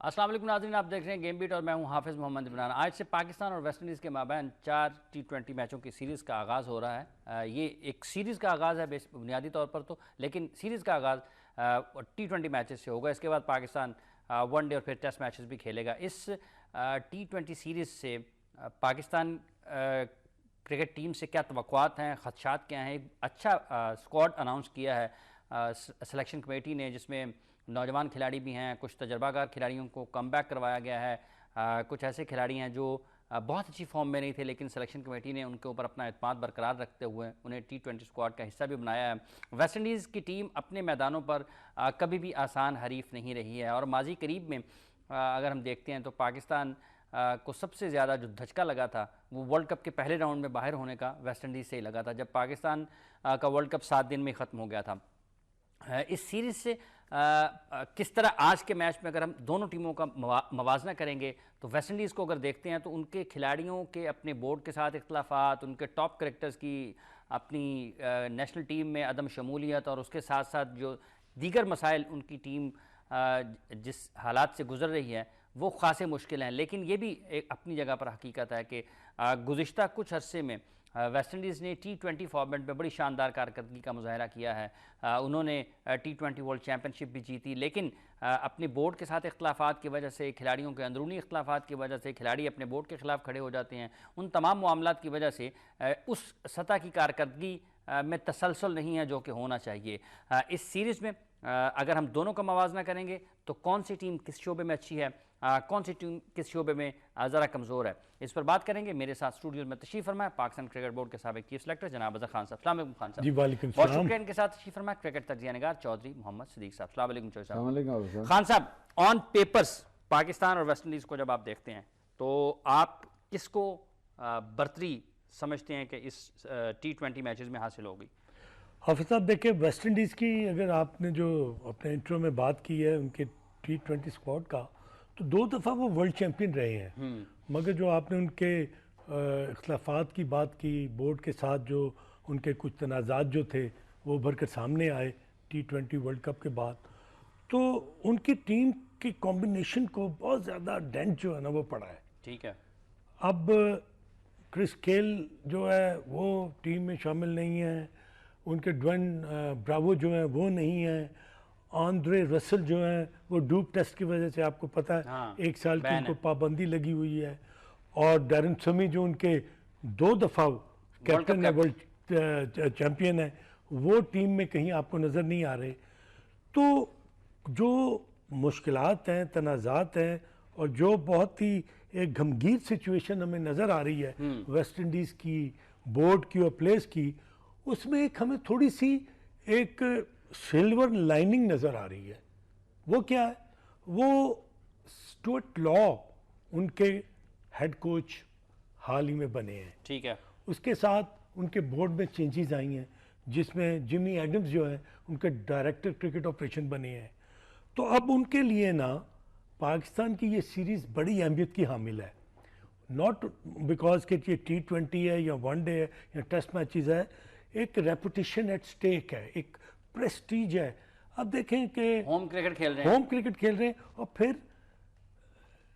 अस्सलाम वालेकुम नाज़रीन, आप देख रहे हैं गेम बीट और मैं हूं हाफिज़ मोहम्मद इमरान। आज से पाकिस्तान और वेस्ट इंडीज़ के माबैन 4 T20 मैचों की सीरीज़ का आगाज़ हो रहा है। ये एक सीरीज़ का आगाज़ है बुनियादी तौर पर तो, लेकिन सीरीज़ का आगाज़ T20 मैचेस से होगा। इसके बाद पाकिस्तान वनडे और फिर टेस्ट मैचेस भी खेलेगा। इस T20 सीरीज़ से पाकिस्तान क्रिकेट टीम से क्या तवक्कुआत हैं, ख़दशात क्या हैं। एक अच्छा स्क्वाड अनाउंस किया है सिलेक्शन कमेटी ने, जिसमें नौजवान खिलाड़ी भी हैं, कुछ तजर्बाकार खिलाड़ियों को कम बैक करवाया गया है। कुछ ऐसे खिलाड़ी हैं जो बहुत अच्छी फॉर्म में नहीं थे, लेकिन सिलेक्शन कमेटी ने उनके ऊपर अपना एतमाद बरकरार रखते हुए उन्हें T20 स्क्वाड का हिस्सा भी बनाया है। वेस्ट इंडीज़ की टीम अपने मैदानों पर कभी भी आसान हरीफ नहीं रही है, और माजी करीब में अगर हम देखते हैं तो पाकिस्तान को सबसे ज़्यादा जो धचका लगा था वो वर्ल्ड कप के पहले राउंड में बाहर होने का वेस्ट इंडीज़ से ही लगा था, जब पाकिस्तान का वर्ल्ड कप 7 दिन में ख़त्म हो गया था। इस सीरीज़ से किस तरह आज के मैच में अगर हम दोनों टीमों का मवाजना करेंगे तो वेस्ट इंडीज़ को अगर देखते हैं तो उनके खिलाड़ियों के अपने बोर्ड के साथ इख्तलाफात, उनके टॉप करेक्टर्स की अपनी नेशनल टीम में अदम शमूलियत, और उसके साथ साथ जो दीगर मसाइल उनकी टीम जिस हालात से गुजर रही है वो ख़ासे मुश्किल हैं। लेकिन ये भी एक अपनी जगह पर हकीकत है कि गुज़िश्ता कुछ अरसे में वेस्ट इंडीज़ ने T20 फॉर्मेट में बड़ी शानदार कारकर्दगी का मुजाहरा किया है। उन्होंने T20 वर्ल्ड चैम्पियनशिप भी जीती, लेकिन अपने बोर्ड के साथ इख्तलाफात की वजह से, खिलाड़ियों के अंदरूनी इख्तलाफात की वजह से खिलाड़ी अपने बोर्ड के ख़िलाफ़ खड़े हो जाते हैं। उन तमाम मामलात की वजह से उस सतह की कारकर्दगी में तसलसल नहीं है जो कि होना चाहिए। इस सीरीज़ में अगर हम दोनों का मवाजना करेंगे तो कौन सी टीम किस शोबे में अच्छी है, कौन सी टीम किस शोबे में ज़रा कमज़ोर है, इस पर बात करेंगे। मेरे साथ स्टूडियो में तशरीफ़ फरमा है पाकिस्तान क्रिकेट बोर्ड के साबिक़ चीफ सेलेक्टर जनाब अज़हर खान साहब। अस्सलाम वालेकुम खान साहब। जी वालेकुम बहुत सलाम। शुक्रिया इनके साथ तशरीफ़ फरमा क्रिकेट तजिया निगार चौधरी मोहम्मद सदीक साहब। अस्सलाम वालेकुम चौधरी साहब। वालेकुम। खान साहब, ऑन पेपर्स पाकिस्तान और वेस्ट इंडीज़ को जब आप देखते हैं तो आप किसको बरतरी समझते हैं कि इस T20 मैचेस में हासिल होगी? हाफिज़ साहब देखिए, वेस्ट इंडीज़ की अगर आपने जो अपने इंट्रो में बात की है उनके T20 स्क्वाड का, तो 2 दफ़ा वो वर्ल्ड चैम्पियन रहे हैं। मगर जो आपने उनके इख्तलाफात की बात की, बोर्ड के साथ जो उनके कुछ तनाज़ात जो थे वो उभर कर सामने आए T20 वर्ल्ड कप के बाद, तो उनकी टीम की कॉम्बिनेशन को बहुत ज़्यादा डेंट जो है ना वो पड़ा है। ठीक है। अब क्रिस गेल जो है वो टीम में शामिल नहीं है, उनके ड्वेन ब्रावो जो हैं वो नहीं हैं, आंद्रे रसल जो हैं वो डूब टेस्ट की वजह से आपको पता है हाँ, 1 साल की बैन उनको है। पाबंदी लगी हुई है, और डैरन समी जो उनके 2 दफ़ा कैप्टन है, वर्ल्ड चैम्पियन है, वो टीम में कहीं आपको नज़र नहीं आ रहे। तो जो मुश्किलात हैं, तनाज़ात हैं, और जो बहुत ही एक गमगीन सिचुएशन हमें नज़र आ रही है वेस्ट इंडीज़ की, बोर्ड की और प्लेयर्स की, उसमें एक हमें थोड़ी सी एक सिल्वर लाइनिंग नज़र आ रही है। वो क्या है? वो स्टुअर्ट लॉ उनके हेड कोच हाल ही में बने हैं। ठीक है। उसके साथ उनके बोर्ड में चेंजेस आई हैं, जिसमें जिमी एडम्स जो है उनके डायरेक्टर क्रिकेट ऑपरेशन बने हैं। तो अब उनके लिए ना पाकिस्तान की ये सीरीज़ बड़ी अहमियत की हामिल है, नॉट बिकॉज कि ये T20 है या वनडे है या टेस्ट मैचेस है, एक रेपुटेशन एट स्टेक है, एक प्रेस्टीज है। अब देखें कि होम क्रिकेट खेल रहे हैं। होम क्रिकेट खेल रहे हैं, और फिर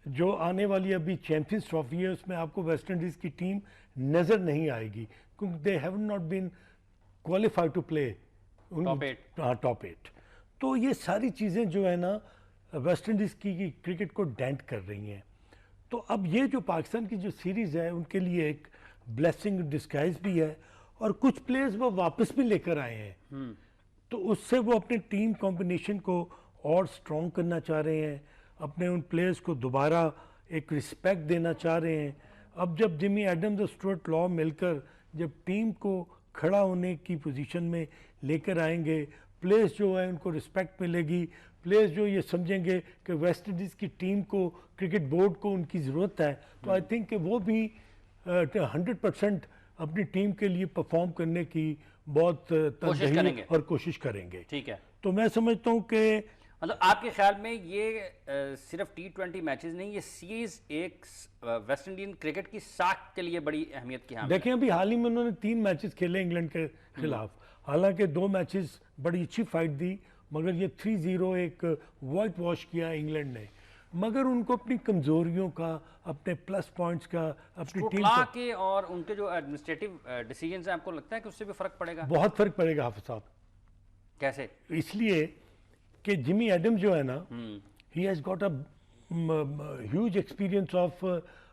जो आने वाली अभी चैंपियंस ट्रॉफी है उसमें आपको वेस्ट इंडीज़ की टीम नज़र नहीं आएगी, क्योंकि they have not been qualified to play top 8। हाँ, टॉप 8। तो ये सारी चीज़ें जो है ना वेस्ट इंडीज़ की क्रिकेट को डेंट कर रही हैं। तो अब ये जो पाकिस्तान की जो सीरीज़ है उनके लिए एक ब्लेसिंग डिस्गाइज भी है, और कुछ प्लेयर्स वो वापस भी लेकर आए हैं। तो उससे वो अपने टीम कॉम्बिनेशन को और स्ट्रॉन्ग करना चाह रहे हैं, अपने उन प्लेयर्स को दोबारा एक रिस्पेक्ट देना चाह रहे हैं। अब जब जिमी एडम्स और स्टुअर्ट लॉ मिलकर जब टीम को खड़ा होने की पोजीशन में लेकर आएंगे, प्लेयर्स जो है उनको रिस्पेक्ट मिलेगी, प्लेयर्स जो ये समझेंगे कि वेस्ट इंडीज़ की टीम को, क्रिकेट बोर्ड को उनकी ज़रूरत है, तो आई थिंक कि वो भी 100% अपनी टीम के लिए परफॉर्म करने की बहुत तनदेही और कोशिश करेंगे। ठीक है। तो मैं समझता हूँ कि मतलब आपके ख्याल में ये सिर्फ T20 मैचेस नहीं, ये सीरीज एक वेस्ट इंडियन क्रिकेट की साख के लिए बड़ी अहमियत की हामिल है। देखें अभी हाल ही में उन्होंने 3 मैचेस खेले इंग्लैंड के खिलाफ, हालांकि 2 मैचेस बड़ी अच्छी फाइट दी, मगर ये 3-0 एक वाइट वॉश किया इंग्लैंड ने। मगर उनको अपनी कमजोरियों का, अपने प्लस पॉइंट्स का, अपनी टीम ला का के और उनके जो एडमिनिस्ट्रेटिव डिसीजंस हैं, आपको लगता है कि उससे भी फर्क पड़ेगा? बहुत फर्क पड़ेगा हाफिज साहब। कैसे? इसलिए कि जिमी एडम जो है ना, he has got a huge experience of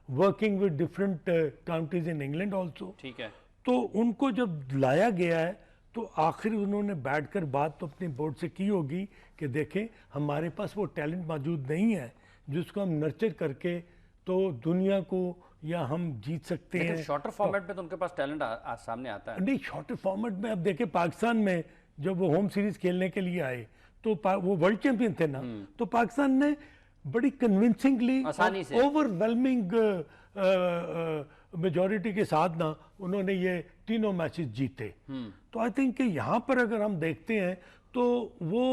working with different counties in England also. ठीक है। तो उनको जब लाया गया है तो आखिर उन्होंने बैठकर बात तो अपने बोर्ड से की होगी कि देखें हमारे पास वो टैलेंट मौजूद नहीं है जिसको हम नर्चर करके तो दुनिया को या हम जीत सकते हैं। शॉर्टर फॉर्मेट में तो उनके पास टैलेंट सामने आता है। नहीं, शॉर्टर फॉर्मेट में अब देखें पाकिस्तान में जब वो होम सीरीज खेलने के लिए आए तो वो वर्ल्ड चैंपियन थे ना, तो पाकिस्तान ने बड़ी कन्विंसिंगली ओवरवेलमिंग मेजॉरिटी के साथ ना उन्होंने ये तीनों मैचेस जीते। तो आई थिंक कि यहाँ पर अगर हम देखते हैं तो वो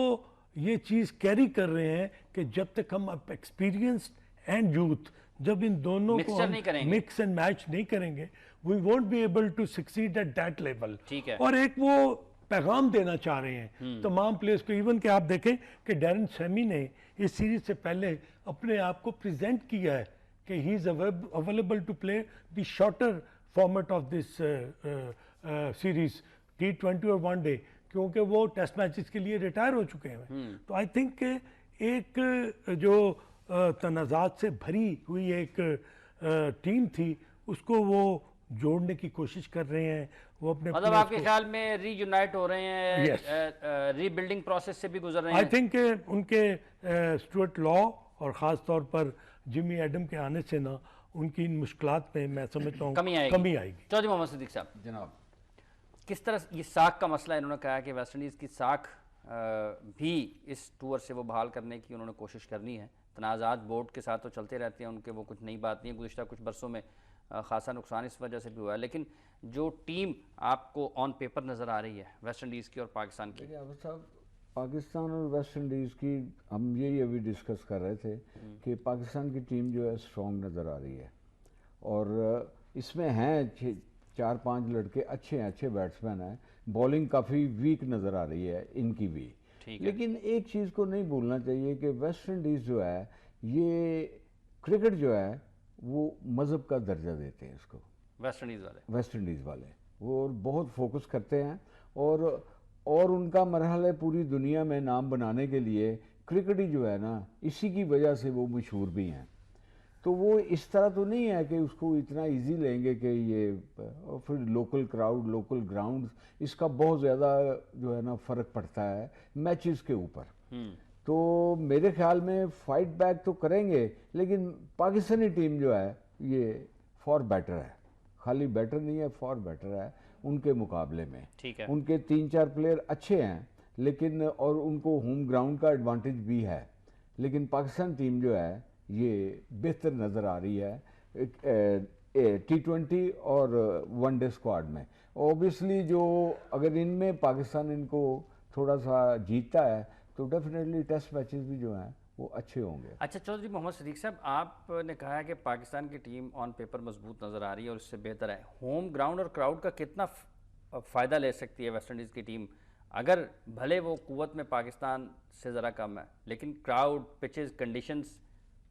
ये चीज़ कैरी कर रहे हैं कि जब तक हम एक्सपीरियंस्ड एंड यूथ जब इन दोनों को मिक्स एंड मैच नहीं करेंगे, we won't be able to succeed at that level. ठीक है। और एक वो पैगाम देना चाह रहे हैं तमाम प्लेयर्स को। इवन कि आप देखें कि डैरन सैमी ने इस सीरीज से पहले अपने आप को प्रेजेंट किया है कि he is available to play the shorter format of this series T20 और वनडे, क्योंकि वो टेस्ट मैचेस के लिए रिटायर हो चुके हैं। तो आई थिंक एक जो तनाज़ात से भरी हुई एक टीम थी उसको वो जोड़ने की कोशिश कर रहे हैं। वो अपने मतलब आपके ख्याल में रीयूनाइट हो रहे हैं, रीबिल्डिंग प्रोसेस से भी गुजर रहे हैं? आई थिंक उनके स्टुअर्ट लॉ और ख़ास तौर पर जिमी एडम के आने से ना उनकी इन मुश्किलात में मैं समझता हूँ कमी आएगी। चौधरी मोहम्मद सिद्दीक साहब जनाब, किस तरह ये साख का मसला, इन्होंने कहा कि वेस्ट इंडीज़ की साख भी इस टूर से वो बहाल करने की उन्होंने कोशिश करनी है। तनाज़ात बोर्ड के साथ तो चलते रहते हैं उनके, वो कुछ नई बात नहीं है। गुज़िश्ता कुछ बरसों में खासा नुकसान इस वजह से भी हुआ है, लेकिन जो टीम आपको ऑन पेपर नज़र आ रही है वेस्ट इंडीज़ की और पाकिस्तान की, साहब पाकिस्तान और वेस्ट इंडीज़ की हम यही अभी डिस्कस कर रहे थे कि पाकिस्तान की टीम जो है स्ट्रॉन्ग नज़र आ रही है और इसमें हैं 4-5 लड़के अच्छे बैट्समैन हैं। बॉलिंग काफ़ी वीक नज़र आ रही है इनकी भी। लेकिन एक चीज़ को नहीं भूलना चाहिए कि वेस्ट इंडीज़ जो है ये क्रिकेट जो है वो मज़हब का दर्जा देते हैं इसको। वेस्ट इंडीज़ वाले वो बहुत फोकस करते हैं और उनका मरहल है पूरी दुनिया में नाम बनाने के लिए क्रिकेट ही जो है ना इसी की वजह से वो मशहूर भी हैं। तो वो इस तरह तो नहीं है कि उसको इतना इजी लेंगे कि ये, और फिर लोकल क्राउड, लोकल ग्राउंड्स, इसका बहुत ज़्यादा जो है ना फ़र्क पड़ता है मैचेस के ऊपर। तो मेरे ख्याल में फाइट बैक तो करेंगे, लेकिन पाकिस्तानी टीम जो है ये फॉर बेटर है, खाली बेटर नहीं है, फॉर बेटर है उनके मुकाबले में। ठीक है। उनके 3-4 प्लेयर अच्छे हैं, लेकिन और उनको होम ग्राउंड का एडवांटेज भी है, लेकिन पाकिस्तान टीम जो है ये बेहतर नज़र आ रही है T20 और वनडे स्क्वाड में। ऑब्वियसली जो अगर इनमें पाकिस्तान इनको थोड़ा सा जीतता है तो डेफिनेटली टेस्ट मैचेस भी जो हैं वो अच्छे होंगे। अच्छा चौधरी मोहम्मद सिद्दीक साहब, आपने कहा है कि पाकिस्तान की टीम ऑन पेपर मजबूत नज़र आ रही है और इससे बेहतर है। होम ग्राउंड और क्राउड का कितना फ़ायदा ले सकती है वेस्ट इंडीज़ की टीम? अगर भले वो कुव्वत में पाकिस्तान से ज़रा कम है, लेकिन क्राउड, पिचेस, कंडीशंस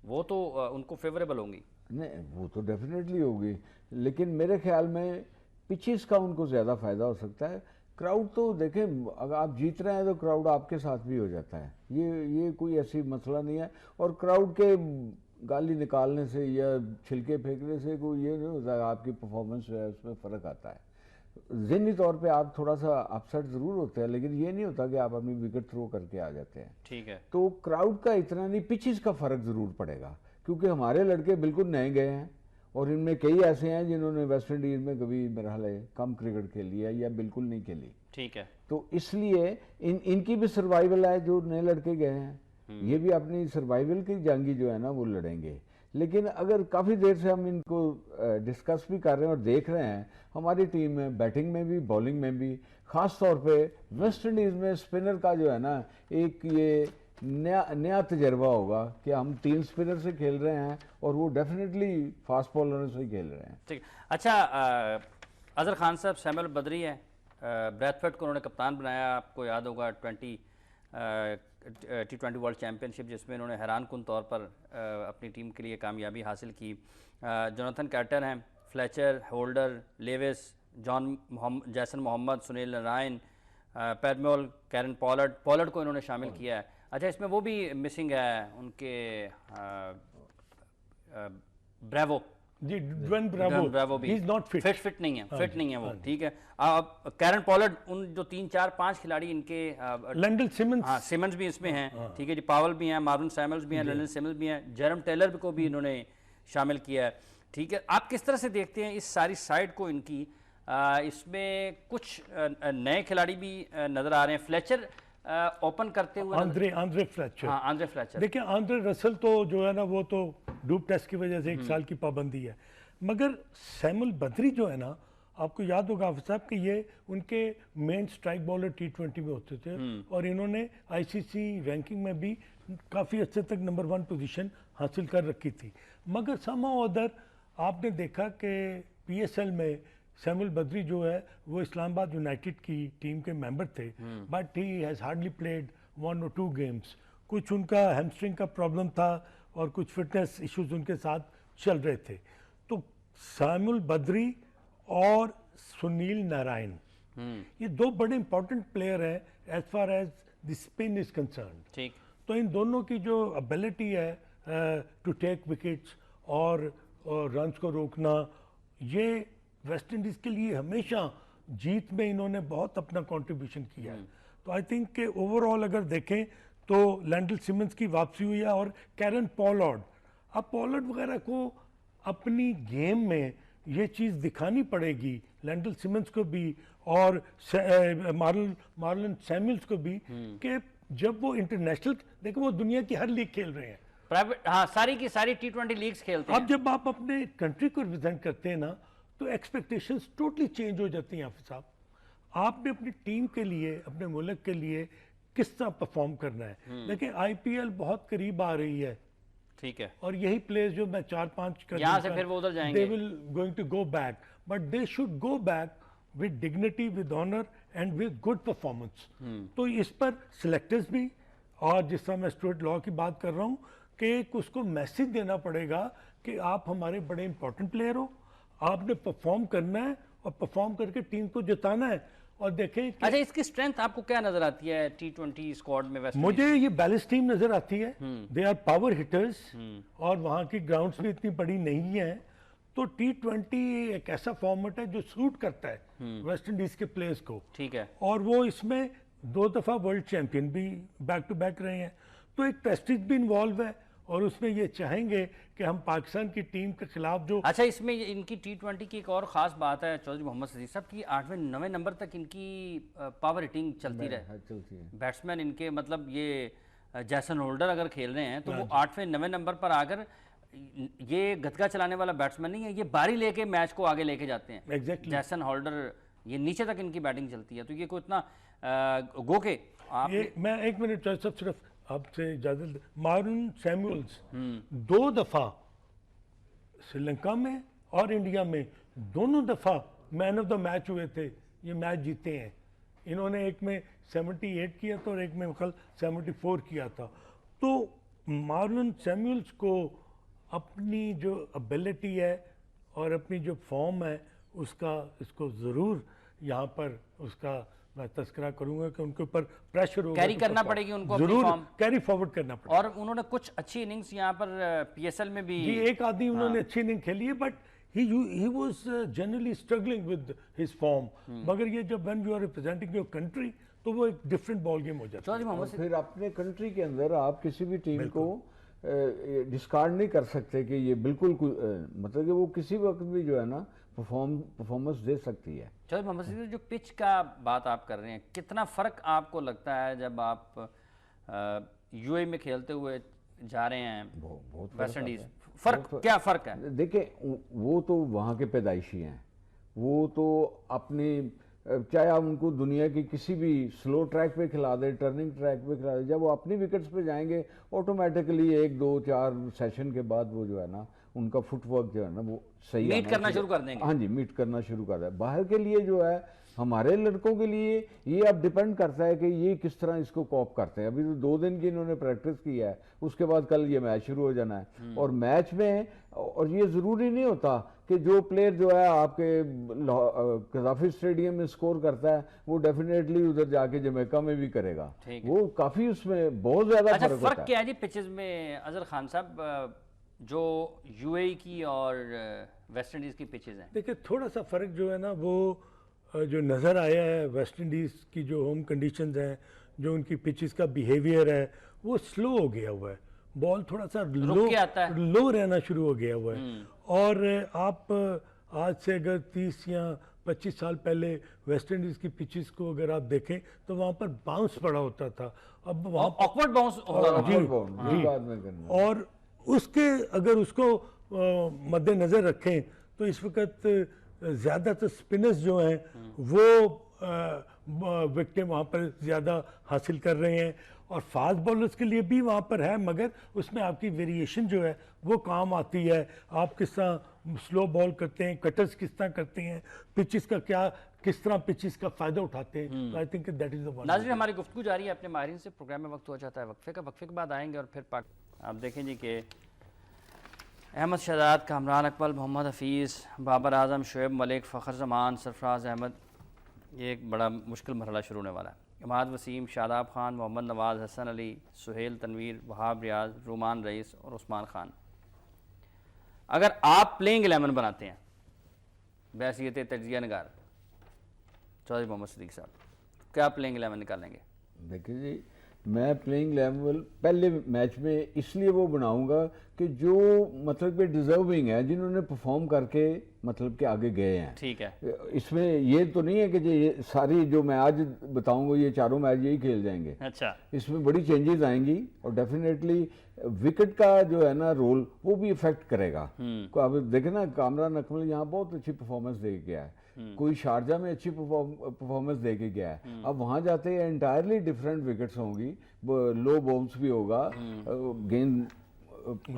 वो तो उनको फेवरेबल होंगी। नहीं, वो तो डेफिनेटली होगी, लेकिन मेरे ख्याल में पिचेस का उनको ज़्यादा फ़ायदा हो सकता है। क्राउड तो देखें, अगर आप जीत रहे हैं तो क्राउड आपके साथ भी हो जाता है, ये कोई ऐसी मसला नहीं है। और क्राउड के गाली निकालने से या छिलके फेंकने से कोई ये नहीं होता, आपकी परफॉर्मेंस जो है उसमें फ़र्क आता है। ज़हनी तौर पे आप थोड़ा सा अपसेट ज़रूर होते हैं, लेकिन ये नहीं होता कि आप अपनी विकेट थ्रो करके आ जाते हैं। ठीक है। तो क्राउड का इतना नहीं, पिचेस का फ़र्क ज़रूर पड़ेगा, क्योंकि हमारे लड़के बिल्कुल नए गए हैं और इनमें कई ऐसे हैं जिन्होंने वेस्ट इंडीज़ में कभी मेरा हाल है कम क्रिकेट खेली है या बिल्कुल नहीं खेली। ठीक है। तो इसलिए इनकी भी सर्वाइवल है, जो नए लड़के गए हैं ये भी अपनी सर्वाइवल की जंगी जो है ना वो लड़ेंगे। लेकिन अगर काफ़ी देर से हम इनको डिस्कस भी कर रहे हैं और देख रहे हैं, हमारी टीम में बैटिंग में भी बॉलिंग में भी, ख़ास तौर पे वेस्ट इंडीज़ में स्पिनर का जो है ना एक ये नया तजर्बा होगा कि हम 3 स्पिनर से खेल रहे हैं और वो डेफिनेटली फास्ट बॉलर से खेल रहे हैं। ठीक। अच्छा अजहर खान साहब, सैमुअल बदरी है, ब्रैथफर्ड को उन्होंने कप्तान बनाया, आपको याद होगा T20 वर्ल्ड चैम्पियनशिप, जिसमें इन्होंने हैरान कुन तौर पर अपनी टीम के लिए कामयाबी हासिल की। जोनाथन कार्टर हैं, फ्लेचर, होल्डर, लेविस, जैसन मोहम्मद, सुनील नारायण, पैडमोल, कैरन पॉलर्ड को इन्होंने शामिल किया है। अच्छा, इसमें वो भी मिसिंग है उनके ब्रेवो जी, ड्वेन ब्रावो भी ही इज नॉट फिट नहीं है, फिट नहीं है वो, ठीक है। अब कैरन पॉलर्ड, उन जो 3-4-5 खिलाड़ी इनके, लैंडल सिमंस, हाँ सिमंस भी इसमें हैं, ठीक है जी, पावल भी हैं, मार्विन सैमुअल्स भी हैं, लैंडल सिमंस भी हैं, जेरम टेलर को भी इन्होंने शामिल किया है, ठीक है। आप किस तरह से देखते हैं इस सारी साइड को इनकी? इसमें कुछ नए खिलाड़ी भी नजर आ रहे हैं। फ्लेचर ओपन करते हुए, आंद्रे फ्लेचर, हाँ आंद्रे फ्लेचर। देखिए आंद्रे रसल तो जो है ना, वो तो डूप टेस्ट की वजह से 1 साल की पाबंदी है, मगर सैमुअल बद्री जो है ना, आपको याद होगा हाफिज साहब कि ये उनके मेन स्ट्राइक बॉलर T20 में होते थे, और इन्होंने ICC रैंकिंग में भी काफ़ी अच्छे तक नंबर 1 पोजीशन हासिल कर रखी थी। मगर समहाउ अदर आपने देखा कि PSL में सैमुअल बद्री जो है वो इस्लामाबाद यूनाइटेड की टीम के मेंबर थे, but he has hardly played 1 or 2 games. कुछ उनका हैमस्ट्रिंग का प्रॉब्लम था और कुछ फिटनेस इश्यूज उनके साथ चल रहे थे। तो सैमुअल बद्री और सुनील नारायण, ये 2 बड़े इंपॉर्टेंट प्लेयर हैं as far as the spin is concerned. ठीक, तो इन दोनों की जो एबिलिटी है टू टेक विकेट्स और रन्स को रोकना, ये वेस्ट इंडीज़ के लिए हमेशा जीत में इन्होंने बहुत अपना कंट्रीब्यूशन किया है। तो आई थिंक कि ओवरऑल अगर देखें तो लैंडल सिमंस की वापसी हुई है, और कैरन पॉलर्ड, अब पॉलर्ड वगैरह को अपनी गेम में ये चीज़ दिखानी पड़ेगी, लैंडल सिमंस को भी और मार्लन सैमुअल्स को भी, कि जब वो इंटरनेशनल, देखो वो दुनिया की हर लीग खेल रहे हैं, प्राइवेट, हाँ सारी की सारी T20 लीग्स खेलते हैं। अब जब आप अपने कंट्री को रिप्रेजेंट करते हैं ना, तो एक्सपेक्टेशंस टोटली चेंज हो जाती हैं हाफिज साहब। आपने अपनी टीम के लिए, अपने मुल्क के लिए किस तरह परफॉर्म करना है। लेकिन IPL बहुत करीब आ रही है, ठीक है, और यही प्लेयर्स जो मैं 4-5 यहाँ से फिर वो उधर जाएंगे, they will going to go back, but they should go back with dignity, with honour and with good performance. तो इस पर सिलेक्टर्स भी, और जिस तरह मैं स्टुअर्ट लॉ की बात कर रहा हूँ, कि उसको मैसेज देना पड़ेगा कि आप हमारे बड़े इंपॉर्टेंट प्लेयर हो, आपने परफॉर्म करना है और परफॉर्म करके टीम को जिताना है। और देखें, अच्छा इसकी स्ट्रेंथ आपको क्या नजर आती है T20 स्क्वाड में? वेस्ट मुझे ये बैलेंस टीम नजर आती है, दे आर पावर हिटर्स, और वहाँ की ग्राउंड्स भी इतनी बड़ी नहीं है। तो T20 एक ऐसा फॉर्मेट है जो सूट करता है वेस्ट इंडीज के प्लेयर्स को, ठीक है, और वो इसमें 2 दफा वर्ल्ड चैंपियन भी बैक टू बैक रहे हैं, तो एक प्रेस्टीज भी इन्वॉल्व है, और उसमें ये चाहेंगे कि हम पाकिस्तान की टीम के खिलाफ जो, अच्छा इसमें इनकी T20 की एक और ख़ास बात है चौधरी मोहम्मद सदीक साहब की, 8वें-9वें नंबर तक इनकी पावर हिटिंग चलती रहे। बैट्समैन इनके, मतलब ये जैसन होल्डर अगर खेल रहे हैं तो वो 8वें-9वें नंबर पर आकर, ये गतका चलाने वाला बैट्समैन नहीं है, ये बारी लेके मैच को आगे लेके जाते हैं। एग्जैक्टली, जैसन होल्डर, ये नीचे तक इनकी बैटिंग चलती है, तो ये कोई इतना गो के आप, ये मैं 1 मिनट सब सिर्फ आपसे इजाजत, मार्विन सैमुअल्स 2 दफा श्रीलंका में और इंडिया में, दोनों दफा मैन ऑफ द मैच हुए थे, ये मैच जीते हैं। इन्होंने एक में 78 किया था और एक में कल 74 किया था। तो मार्विन सैमुअल्स को अपनी जो एबिलिटी है और अपनी जो फॉर्म है उसका, इसको ज़रूर यहाँ पर उसका मैं तस्करा करूंगा कि उनके ऊपर प्रेशर होगा, कैरी करना पड़ेगी उनको, जरूर कैरी फॉरवर्ड करना पड़ेगा। और उन्होंने कुछ अच्छी इनिंग्स यहाँ पर PSL में भी, जी एक आधी उन्होंने अच्छी इनिंग खेली है, but he was generally struggling with his form, मगर ये जब when you are representing your country तो वो एक डिफरेंट बॉल गेम हो जाता है। और फिर अपने कंट्री के अंदर आप किसी भी टीम को डिस्कार्ड नहीं कर सकते कि ये बिल्कुल मतलब कि वो किसी वक्त भी जो है ना परफॉर्मेंस दे सकती है। चलो मोहम्मद सदीक, जो पिच का बात आप कर रहे हैं, कितना फ़र्क आपको लगता है जब आप UAE में खेलते हुए जा रहे हैं बहुत वेस्ट इंडीज? क्या फ़र्क है? देखिए वो तो वहाँ के पैदाइशी हैं, वो तो अपनी, चाहे आप उनको दुनिया की किसी भी स्लो ट्रैक पे खिला दे, टर्निंग ट्रैक पे खिला दे, जब वो अपनी विकेट्स पे जाएंगे ऑटोमेटिकली 1 2 4 सेशन के बाद वो जो है ना उनका फुटवर्क जो है ना वो सही मीट आना करना चाहिए। शुरू कर देंगे। हाँ जी, मीट करना शुरू कर रहा है। बाहर के लिए जो है, हमारे लड़कों के लिए ये अब डिपेंड करता है कि ये किस तरह इसको कॉप करते हैं। अभी तो 2 दिन की इन्होंने प्रैक्टिस किया है, उसके बाद कल ये मैच शुरू हो जाना है। और मैच में, और ये ज़रूरी नहीं होता कि जो प्लेयर जो है आपके कज़ाफी स्टेडियम में स्कोर करता है वो डेफिनेटली उधर जाके जमैका में भी करेगा। वो काफ़ी उसमें बहुत ज़्यादा अच्छा, फर्क फर्क होता है। क्या है जी पिचेस में अजहर खान साहब, जो यूएई की और वेस्ट इंडीज़ की पिचेस हैं? देखिए थोड़ा सा फ़र्क जो है ना वो जो नज़र आया है, वेस्ट इंडीज़ की जो होम कंडीशंस हैं, जो उनकी पिचेस का बिहेवियर है वो स्लो हो गया हुआ है। बॉल थोड़ा सा के आता है। लो रहना शुरू हो गया हुआ है। और आप आज से अगर 30 या 25 साल पहले वेस्ट इंडीज़ की पिचेस को अगर आप देखें तो वहाँ पर बाउंस पड़ा होता था। अब वहाँ ऑकवर्ड बाउंस होता था। जी, ये बाद में करना। और उसके अगर उसको मद्देनज़र रखें तो इस वक्त ज़्यादातर स्पिनर्स जो हैं वो विकेटें वहाँ पर ज़्यादा हासिल कर रहे हैं। और फास्ट बॉलर्स के लिए भी वहाँ पर है, मगर उसमें आपकी वेरिएशन जो है वो काम आती है। आप किस तरह स्लो बॉल करते हैं, कटर्स किस तरह करते हैं, पिचेस का क्या, किस तरह पिचेस का फ़ायदा उठाते हैं। I think that is the one. नाज़रीन, हमारी गुफ्तगू जारी है अपने माहिरीन से। प्रोग्राम में वक्त हो जाता है वक्फे का। वक्फे के बाद आएंगे और फिर आप देखें जी कि अहमद शहजाद, कामरान अकमल, मोहम्मद हफीज़, बाबर आजम, शुएब मलिक, फ़खर जमान, सरफराज अहमद, ये एक बड़ा मुश्किल मरहला शुरू होने वाला है। इमाद वसीम, शादाब खान, मोहम्मद नवाज़, हसन अली, सुहेल तनवीर, वहाब रियाज, रूमान रईस और उस्मान खान। अगर आप प्लेइंग 11 बनाते हैं बहसीत तजिया नगार चौधरी मोहम्मद सिद्दीक साहब, क्या प्लेइंग 11 निकालेंगे? देखिए जी, मैं प्लेइंग लेवल पहले मैच में इसलिए वो बनाऊंगा कि जो मतलब कि डिजर्विंग है, जिन्होंने परफॉर्म करके मतलब कि आगे गए हैं। ठीक है। इसमें ये तो नहीं है कि ये सारी जो मैं आज बताऊंगा ये चारों मैच यही खेल जाएंगे। अच्छा। इसमें बड़ी चेंजेस आएंगी और डेफिनेटली विकेट का जो है ना रोल वो भी इफेक्ट करेगा। अब देखे ना, कामरान अकमल यहाँ बहुत अच्छी परफॉर्मेंस दे के गया है, कोई शारजा में अच्छी परफॉर्मेंस दे के गया है। अब वहां जाते हैं एंटायरली डिफरेंट विकेट्स होंगी, लो बाउंस भी होगा, गेंद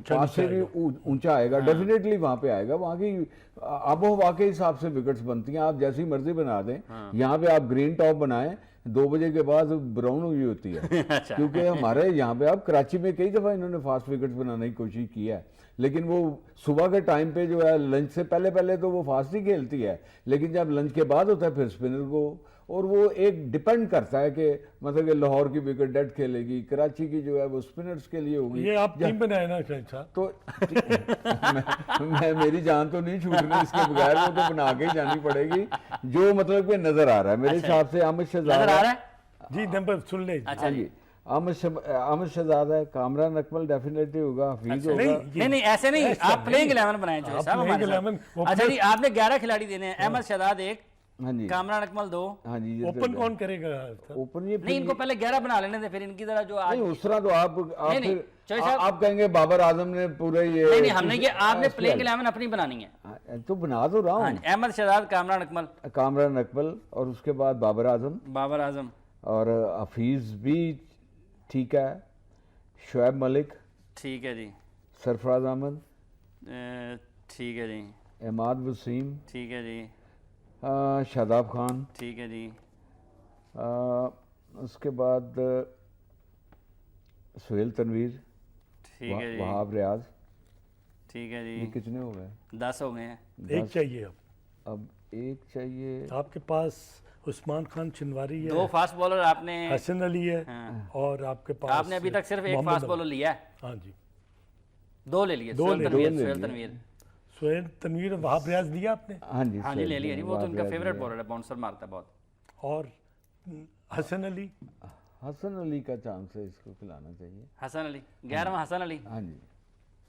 पास से भी ऊंचा आएगा, डेफिनेटली वहां पे आएगा। वहां की आबो हवा के हिसाब से विकेट्स बनती हैं, आप जैसी मर्जी बना दें। यहाँ पे आप ग्रीन टॉप बनाएं, 2 बजे के बाद ब्राउन हुई होती है। अच्छा। क्योंकि हमारे यहाँ पे आप कराची में कई दफ़ा इन्होंने फास्ट विकेट्स बनाने की कोशिश की है, लेकिन वो सुबह के टाइम पे जो है लंच से पहले पहले तो वो फास्ट ही खेलती है, लेकिन जब लंच के बाद होता है फिर स्पिनर को। और वो एक डिपेंड करता है कि मतलब कि लाहौर की विकेट डेड खेलेगी, कराची की जो है वो स्पिनर्स के लिए होगी। ये आप टीम बनाए ना शाहिद साहब? तो मैं मेरी जान तो नहीं छूटनी इसके बगैर, वो तो बना के ही जानी पड़ेगी जो मतलब कि नजर आ रहा है मेरे हिसाब से। अहमद शहजाद नजर आ रहा है? जी, नंबर सुन ले। अच्छा हाँ जी, अहमद शहजाद है, कामरान अकमल डेफिनेटली होगा, हफीज होगा। नहीं ऐसे नहीं, आप प्लेइंग 11 बनाए जो साहब हमारे साथ। अच्छा जी, आपने 11 खिलाड़ी देने हैं, अहमद शहजाद 1, हाँ जी, कामरान अकमल 2। हाँ जी। ओपन कौन करेगा? ओपन ये नहीं, इनको पहले 11 बना लेने थे, फिर इनकी तरह जो आज नहीं, उस तरह तो आप नहीं, फिर आप कहेंगे बाबर आजम ने पूरे ये नहीं हमने ये आपने प्लेइंग 11 अपनी बनानी है। तो बना तो रहा हूँ। अहमद शहजाद, कामरान अकमल, कामरान अकमल और उसके बाद बाबर आजम और हफीज भी ठीक है, शुएब मलिक, ठीक है जी, सरफराज अहमद, ठीक है जी, इमाद वसीम, ठीक है जी, शादाब खान, ठीक है जी, उसके बाद सुहेल तनवीर, ठीक है जी, वहाब रियाज। ठीक है ये जी, कितने हो गए? 10 हो गए हैं। एक चाहिए अब एक चाहिए। आपके पास उस्मान खान चिनवारी है, 2 फास्ट बॉलर आपने, हसन अली है, हाँ। और आपके पास आपने अभी तक सिर्फ एक मोहम्मद फास्ट बॉलर लिया है। हाँ जी, 2 ले लिए, दो सुहेल ले तनवीर, लिए। सुहेल तनवीर। सुहेल तनवीर, वहाब रियाज दिया आपने, हाँ जी, हाँ जी, ले लिया जी, वो तो वहाब उनका रियाज फेवरेट लिया। बॉलर है, बाउंसर मारता है बहुत। और हसन अली। हसन अली का चांस है, इसको खिलाना चाहिए। हसन अली 11वां, हसन अली, हाँ जी,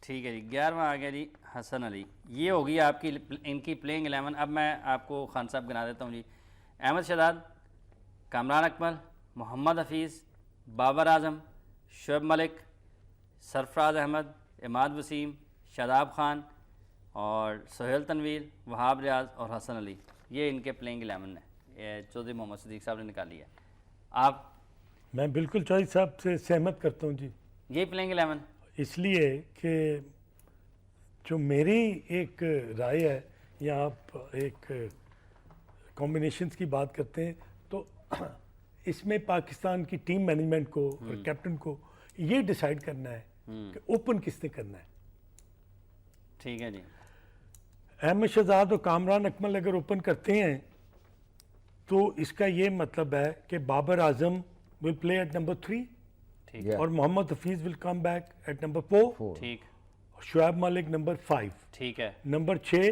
ठीक है जी, 11वां आ गया जी हसन अली। ये होगी आपकी इनकी प्लेइंग 11। अब मैं आपको खान साहब गिना देता हूँ जी। अहमद शहजाद, कामरान अकमल, मोहम्मद हफीज़, बाबर आजम, शुएब मलिक, सरफराज अहमद, इमाद वसीम, शादाब खान और सुहेल तनवीर, वहाब रियाज और हसन अली। ये इनके प्लेइंग 11 है, ये चौधरी मोहम्मद सिद्दीक साहब ने निकाली है। आप? मैं बिल्कुल चौधरी साहब से सहमत करता हूँ जी। यही प्लेइंग 11? इसलिए कि जो मेरी एक राय है, या आप एक कॉम्बिनेशंस की बात करते हैं तो इसमें पाकिस्तान की टीम मैनेजमेंट को और कैप्टन को ये डिसाइड करना है कि ओपन किसने करना है। ठीक है जी। अहमद शहजाद और कामरान अकमल अगर ओपन करते हैं तो इसका ये मतलब है कि Babar Azam will play at number 3 ठीक Yeah. और Mohammad Hafeez will come back at number 4, ठीक शुएब मलिक नंबर 5, ठीक है। नंबर 6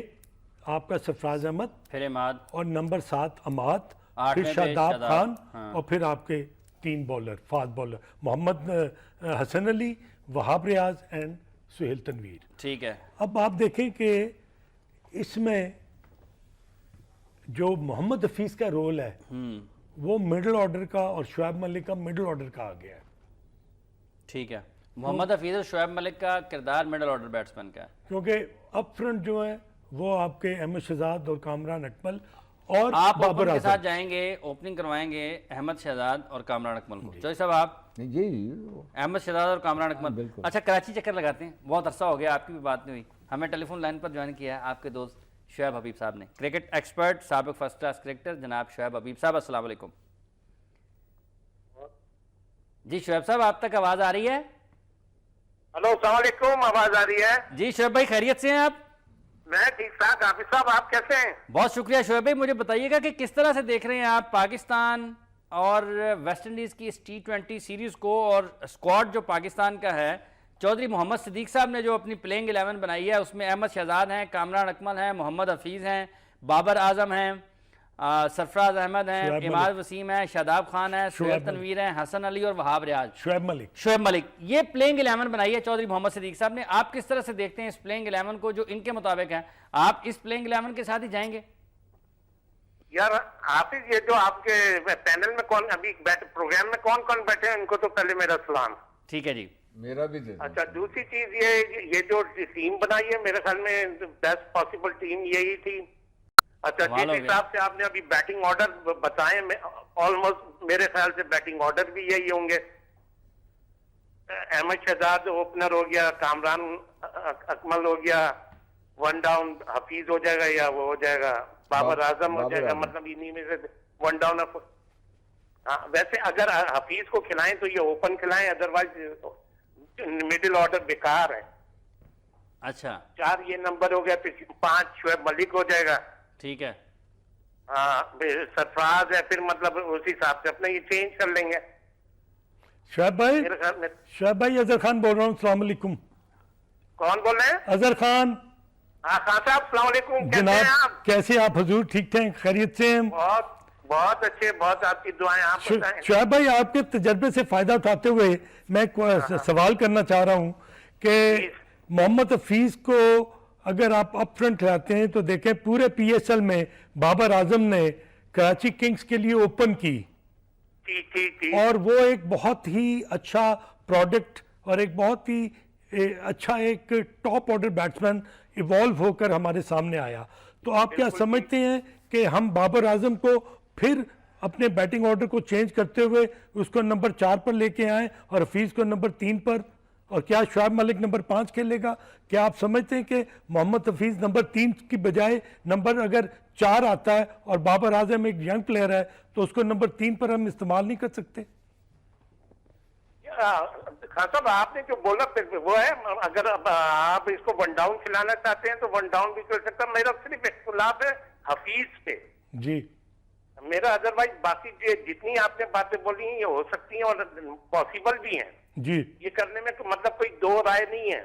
आपका सरफराज अहमद फिर इमाद, और नंबर 7 अमाद, आठ फिर में पे शादाब शादाब, खान हाँ। और फिर आपके 3 bowler fast bowler Mohammad Hasan Ali, Wahab Riaz and Sohail Tanvir. ठीक है। अब आप देखें कि इसमें जो मोहम्मद हफीज का रोल है वो मिडिल ऑर्डर का और शुएब मलिक का मिडिल ऑर्डर का आ गया है। ठीक है। मोहम्मद हफीज और शुएब मलिक का किरदार मिडिल ऑर्डर बैट्समैन का है, क्योंकि अप फ्रंट जो है वो आपके अहमद शहजाद और कामरान अकमल और आप बाबर ओपन के साथ आजम। जाएंगे, ओपनिंग करवाएंगे अहमद शहजाद और कामरान अकमल को। चौधरी साहब आप नहीं जी, अहमद शहजाद और कामरान अकमल। बिल्कुल। अच्छा, कराची चक्कर लगाते हैं, बहुत अरसा हो गया आपकी भी बात नहीं हुई। हमें टेलीफोन लाइन पर ज्वाइन किया है आपके दोस्त शुएब हबीब साहब ने, क्रिकेट एक्सपर्ट, साबिक फर्स्ट क्लास क्रिकेटर जनाब शुएब हबीब साहब। अस्सलाम वालेकुम जी। शुएब साहब आप तक आवाज़ आ रही है? हेलो, अस्सलाम वालेकुम, आवाज आ रही है? जी शुएब भाई, खैरियत से हैं आप? मैं ठीक ठाक। हाफिज साहब आप कैसे हैं? बहुत शुक्रिया शुएब भाई। मुझे बताइएगा कि किस तरह से देख रहे हैं आप पाकिस्तान और वेस्ट इंडीज़ की इस T20 सीरीज़ को, और स्क्वाड जो पाकिस्तान का है, चौधरी मोहम्मद सिद्दीक साहब ने जो अपनी प्लेइंग 11 बनाई है उसमें अहमद शहजाद हैं, कामरान अकमल हैं, मोहम्मद हफीज़ हैं, बाबर आजम हैं, सरफराज अहमद हैं, शुएब इमाद मलिक। वसीम है, शादाब खान है, शुएब सुहेल तनवीर हैं, हसन अली और वहाब रियाज, शुएब मलिक। शुएब मलिक। ये प्लेइंग 11 बनाई है चौधरी मोहम्मद सिद्दीक साहब ने। आप किस तरह से देखते हैं इस प्लेइंग 11 को जो इनके मुताबिक है? आप इस प्लेइंग 11 के साथ ही जाएंगे? यार हाफिज, ये जो आपके पैनल में कौन अभी प्रोग्राम में कौन कौन बैठे हैं उनको तो पहले मेरा सलाम। ठीक है जी। मेरा भी दे दो। अच्छा, दूसरी चीज ये जो टीम बनाई है मेरे ख्याल में बेस्ट पॉसिबल टीम यही थी। अच्छा, कमाल जिस हो गया। हिसाब से आपने अभी बैटिंग ऑर्डर बताए, ऑलमोस्ट मेरे ख्याल से बैटिंग ऑर्डर भी यही होंगे। अहमद शहजाद ओपनर हो गया, कामरान अकमल हो गया, वन डाउन हफीज हो जाएगा या वो हो जाएगा बाबर आजम हो बाबर जाएगा, आजम। मतलब इन्हीं में से वन डाउन। हाँ, वैसे अगर हफीज को खिलाएं तो ये ओपन खिलाएं, अदरवाइज मिडिल ऑर्डर बेकार है। अच्छा, 4 ये नंबर हो गया, फिर 5 शुएब मलिक हो जाएगा। ठीक है। हाँ, सरफराज है, फिर मतलब उस हिसाब से अपना ये चेंज कर लेंगे शुएब भाई, मेरे ख्याल में। शुएब भाई अजहर खान बोल रहा हूँ। अस्सलाम वालेकुम। कौन बोल रहे हैं? अजहर खान हाँ खान साहब, अस्सलाम वालेकुम, कैसे हैं जनाब, आप? कैसे आप हजूर? ठीक ठाक, खैरियत से हैं? बहुत बहुत अच्छे, बहुत आपकी दुआएं। आप बताएं। शुएब भाई, आपके तजर्बे से फायदा उठाते हुए मैं सवाल करना चाह रहा हूँ कि मोहम्मद हफीज को अगर आप अप फ्रंट लाते हैं तो देखें पूरे PSL में बाबर आजम ने कराची किंग्स के लिए ओपन की ठीक ठीक ठीक। और वो एक बहुत ही अच्छा प्रोडक्ट और एक बहुत ही अच्छा एक टॉप ऑर्डर बैट्समैन इवॉल्व होकर हमारे सामने आया। तो आप क्या समझते हैं कि हम बाबर आजम को फिर अपने बैटिंग ऑर्डर को चेंज करते हुए उसको नंबर 4 पर लेके आए और हफीज को नंबर 3 पर, और क्या शुएब मलिक नंबर 5 खेलेगा? क्या आप समझते हैं कि मोहम्मद हफीज नंबर 3 की बजाय नंबर अगर 4 आता है और बाबर आजम एक यंग प्लेयर है तो उसको नंबर 3 पर हम इस्तेमाल नहीं कर सकते? खान साहब, आपने जो बोला फिर वो है, अगर आप इसको वन डाउन खिलाना चाहते हैं तो वन डाउन भी कर सकता। मेरा सिर्फ इख्तिलाफ है हफीज पे जी। मेरा, अदरवाइज बाकी जितनी आपने बातें बोली हैं ये हो सकती हैं और पॉसिबल भी हैं। जी ये करने में मतलब कोई दो राय नहीं है।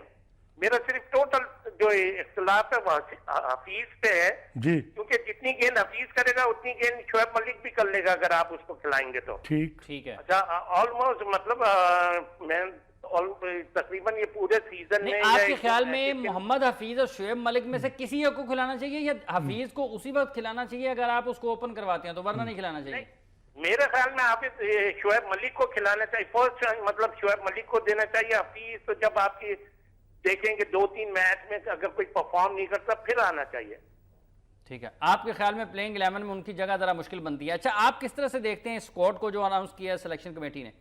मेरा सिर्फ टोटल जो इख्तिलाफ है वो हफीज पे है, जी क्योंकि जितनी गेंद हफीज करेगा उतनी गेंद शुएब मलिक भी कर लेगा अगर आप उसको खिलाएंगे तो। ठीक। ठीक है। अच्छा, ऑलमोस्ट मतलब मैं तकरीबन ये पूरे सीजन नहीं, में आपके ख्याल में मोहम्मद हफीज और शुएब मलिक में से किसी एक को खिलाना चाहिए या हफीज को उसी वक्त खिलाना चाहिए अगर आप उसको ओपन करवाते हैं तो, वरना नहीं खिलाना चाहिए? मेरे ख्याल में आप शुएब मलिक को खिलाना चाहिए। फर्स्ट मतलब शुएब मलिक को देना चाहिए। हफीज तो जब आपकी देखेंगे 2-3 मैच में अगर कोई परफॉर्म नहीं करता फिर आना चाहिए। ठीक है। आपके ख्याल में प्लेइंग 11 में उनकी जगह जरा मुश्किल बनती है। अच्छा, आप किस तरह से देखते हैं स्क्वाड को जो अनाउंस किया है सिलेक्शन कमेटी ने?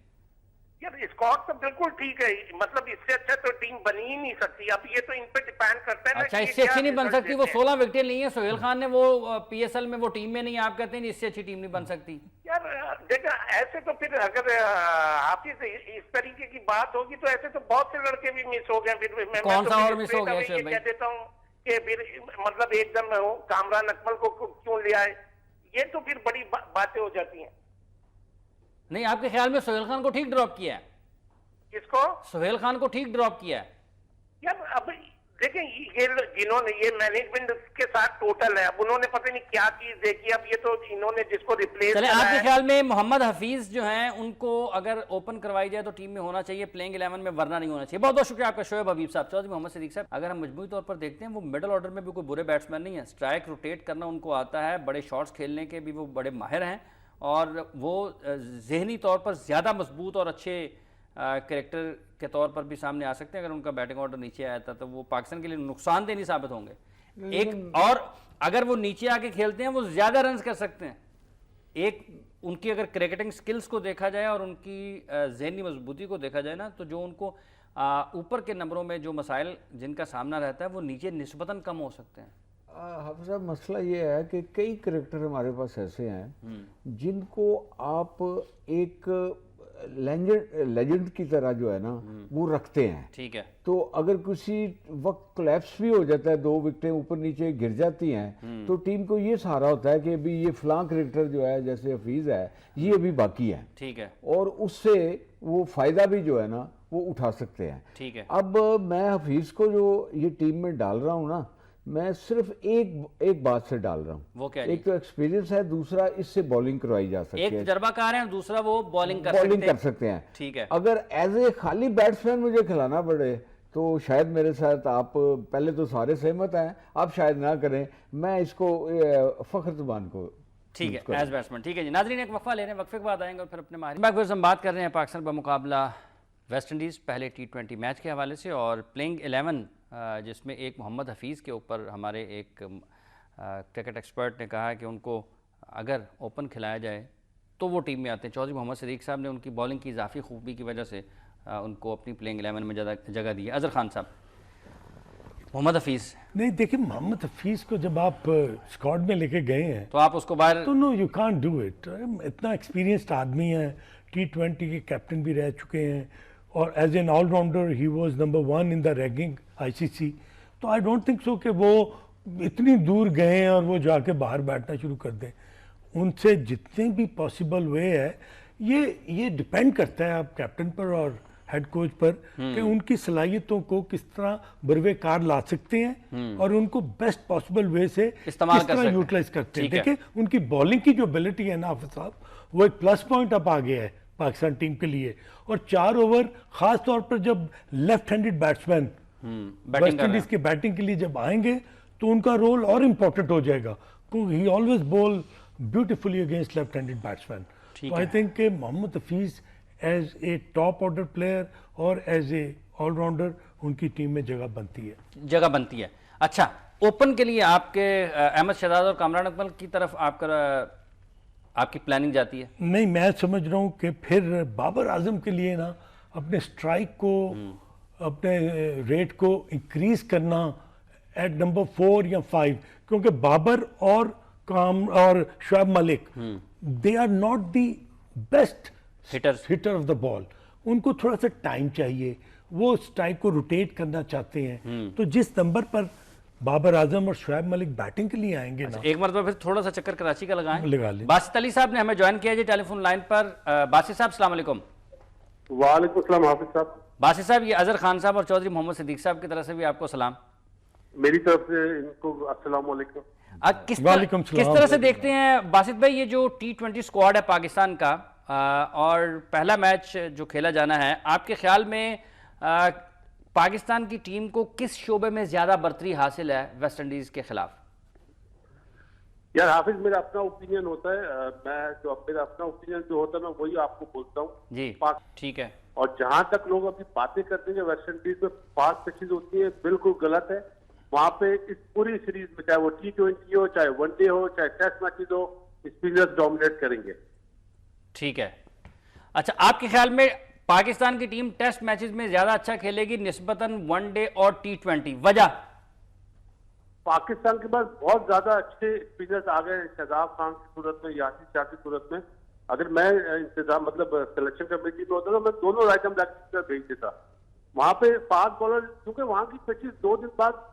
यार स्कॉट तो बिल्कुल ठीक है, मतलब इससे अच्छा तो टीम बनी ही नहीं सकती। अब ये तो इन पे डिपेंड करता है ना। अच्छा, कि इससे अच्छी नहीं बन रिजल्ट सकती? वो देते हैं। 16 विकेटें ली हैं सोहेल खान ने, वो पीएसएल में वो टीम में नहीं, आप कहते हैं इससे अच्छी टीम नहीं बन सकती? यार देखा, ऐसे तो फिर अगर हाफिज इस तरीके की बात होगी तो ऐसे तो बहुत से लड़के भी मिस हो गए। फिर मैं कौन तो सा फिर और मिस हो straight गया away शोएब ये भाई? कह देता हूँ कि फिर मतलब एकदम कामरान अकमल को क्यों लिया है, ये तो फिर बड़ी बातें हो जाती हैं। नहीं, आपके ख्याल में सोहेल खान को ठीक ड्रॉप किया है? किसको? सोहेल खान को ठीक ड्रॉप किया है? यार अब देखें, ये जिन्होंने ये मैनेजमेंट के साथ टोटल है, अब उन्होंने पता नहीं क्या चीज देखी। अब ये तो इन्होंने जिसको रिप्लेस चले, करा आपके है। ख्याल में मोहम्मद हफीज जो हैं उनको अगर ओपन करवाई जाए तो टीम में होना चाहिए प्लेइंग 11 में, वरना नहीं होना चाहिए? बहुत बहुत शुक्रिया आपका शोएब हबीब साहब। चौधरी मोहम्मद सिद्दीक साहब, अगर हम मजमूई तौर पर देखते हैं वो मिडल ऑर्डर में भी कोई बुरे बैट्समैन नहीं है, स्ट्राइक रोटेट करना उनको आता है, बड़े शॉट्स खेलने के भी वो बड़े माहिर हैं, और वो जहनी तौर पर ज़्यादा मजबूत और अच्छे कैरेक्टर के तौर पर भी सामने आ सकते हैं। अगर उनका बैटिंग ऑर्डर नीचे आया था तो वो पाकिस्तान के लिए नुकसानदेह नहीं साबित होंगे। एक और अगर वो नीचे आके खेलते हैं वो ज़्यादा रन्स कर सकते हैं। एक उनकी अगर क्रिकेटिंग स्किल्स को देखा जाए और उनकी जहनी मजबूती को देखा जाए ना, तो जो उनको ऊपर के नंबरों में जो मसाइल जिनका सामना रहता है वो नीचे निस्बतन कम हो सकते हैं। हाफिज साहब, मसला ये है कि कई करैक्टर हमारे पास ऐसे हैं जिनको आप एक लेजेंड की तरह जो है ना वो रखते हैं। ठीक है। तो अगर किसी वक्त कोलैप्स भी हो जाता है, 2 विकेटें ऊपर नीचे गिर जाती हैं, तो टीम को ये सहारा होता है कि अभी ये फलां क्रिकेटर जो है जैसे हफीज है ये अभी बाकी है। ठीक है। और उससे वो फायदा भी जो है ना वो उठा सकते हैं। ठीक है। अब मैं हफीज को जो ये टीम में डाल रहा हूँ ना, मैं सिर्फ एक बात से डाल रहा हूँ। वो क्या? एक तो एक्सपीरियंस है, दूसरा इससे बॉलिंग करवाई जा सकती है। एक तजर्बाकार है, दूसरा वो बॉलिंग कर सकते हैं। ठीक है। अगर एज ए खाली बैट्समैन मुझे खिलाना पड़े तो शायद मेरे साथ आप पहले तो सारे सहमत हैं, आप शायद ना करें, मैं इसको फखर जुबान को ठीक है एज बैट्समैन। ठीक है जी, नाज़रीन एक वक्फा ले रहे हैं, वक्फे के बाद आएंगे और फिर अपने माहिर हम बात कर रहे हैं पाकिस्तान का मुकाबला वेस्ट इंडीज़ पहले T20 मैच के हवाले से, और प्लेइंग 11 जिसमें एक मोहम्मद हफीज़ के ऊपर हमारे एक क्रिकेट एक्सपर्ट ने कहा कि उनको अगर ओपन खिलाया जाए तो वो टीम में आते हैं। चौधरी मोहम्मद सिद्दीक साहब ने उनकी बॉलिंग की इजाफी खूबी की वजह से उनको अपनी प्लेइंग 11 में जगह दी है। अजहर खान साहब, मोहम्मद हफीज़ नहीं, देखिए मोहम्मद हफीज़ को जब आप स्क्वाड में लेके गए हैं तो आप उसको बाहर, तो no you can't do it. इतना एक्सपीरियंस्ड आदमी है, T20 के कैप्टन भी रह चुके हैं, और as an allrounder he was number 1 in the ranking ICC। तो आई डोंट थिंक सो कि वो इतनी दूर गए हैं और वो जाके बाहर बैठना शुरू कर दें। उनसे जितने भी पॉसिबल वे है, ये डिपेंड करता है आप कैप्टन पर और हेड कोच पर कि उनकी सलाहियतों को किस तरह बरवे कार ला सकते हैं और उनको बेस्ट पॉसिबल वे से इस्तेमाल किस कर तरह सकते हैं। यूटिलाइज करते हैं। ठीक है। देखिए उनकी बॉलिंग की जो एबिलिटी है ना हाफिज साहब, वो एक प्लस पॉइंट अब आ गया है पाकिस्तान टीम के लिए। और 4 ओवर खास तौर पर जब left handed batsman West Indies के बैटिंग के लिए जब आएंगे तो उनका रोल और इम्पोर्टेंट हो जाएगा, क्योंकि he always bowl beautifully against left handed batsman. तो आई थिंक कि Mohammad Hafeez as a top order player और एज ए ऑलराउंडर उनकी टीम में जगह बनती है। अच्छा, ओपन के लिए आपके अहमद शहजाद और कामरान अकमल की तरफ आपकी प्लानिंग जाती है? नहीं, मैं समझ रहा हूँ कि फिर बाबर आजम के लिए ना अपने स्ट्राइक को, अपने रेट को इंक्रीज करना एट नंबर 4 या 5, क्योंकि बाबर और Shoaib Malik they are not the best hitter of the ball. उनको थोड़ा सा टाइम चाहिए, वो स्ट्राइक को रोटेट करना चाहते हैं। तो जिस नंबर पर बाबर आजम और शोएब मलिक बैटिंग के लिए आएंगे ना, एक मरतबा फिर थोड़ा सा चक्कर कराची का लगा लें। बासित अली साहब ने हमें ज्वाइन किया जी टेलीफोन लाइन पर। बासित साहब अस्सलाम वालेकुम। वालेकुम सलाम हाफिज साहब। बासित साहब, ये अजहर खान साहब और चौधरी मोहम्मद सिद्दीक साहब की तरफ से भी आपको सलाम। मेरी तरफ से इनको अस्सलाम वालेकुम। किस तरह से देखते हैं बासित भाई ये जो T20 स्क्वाड है पाकिस्तान का, और पहला मैच जो खेला जाना है, आपके ख्याल में पाकिस्तान की टीम को किस शोबे में ज्यादा बर्तरी हासिल है वेस्ट इंडीज के खिलाफ? यार हाफिज, मेरा अपना ओपिनियन होता है, मेरा अपना ओपिनियन जो होता है मैं वही आपको बोलता हूँ जी। ठीक है। और जहां तक लोग अभी बातें करते हैं वेस्ट इंडीज में फास्ट पिचेज होती है, बिल्कुल गलत है। वहां पे इस पूरी सीरीज में चाहे वो T20 हो, चाहे वनडे हो, चाहे टेस्ट मैचेज हो, स्पिनर्स डोमिनेट करेंगे। ठीक है। अच्छा, आपके ख्याल में पाकिस्तान की टीम टेस्ट मैचेस में ज्यादा अच्छा खेलेगी निस्बतन वनडे और T20, वजह? पाकिस्तान के पास बहुत ज्यादा अच्छे स्पिनर्स आ गए शादाब खान की सूरत में, यासिर शाह की सूरत में। अगर मैं इंतजाम मतलब सिलेक्शन कमेटी में होता तो मैं दोनों राइट आर्म लेग स्पिनर भेज देता वहां पे। फास्ट बॉलर, क्योंकि वहां की पिचेस 2 दिन बाद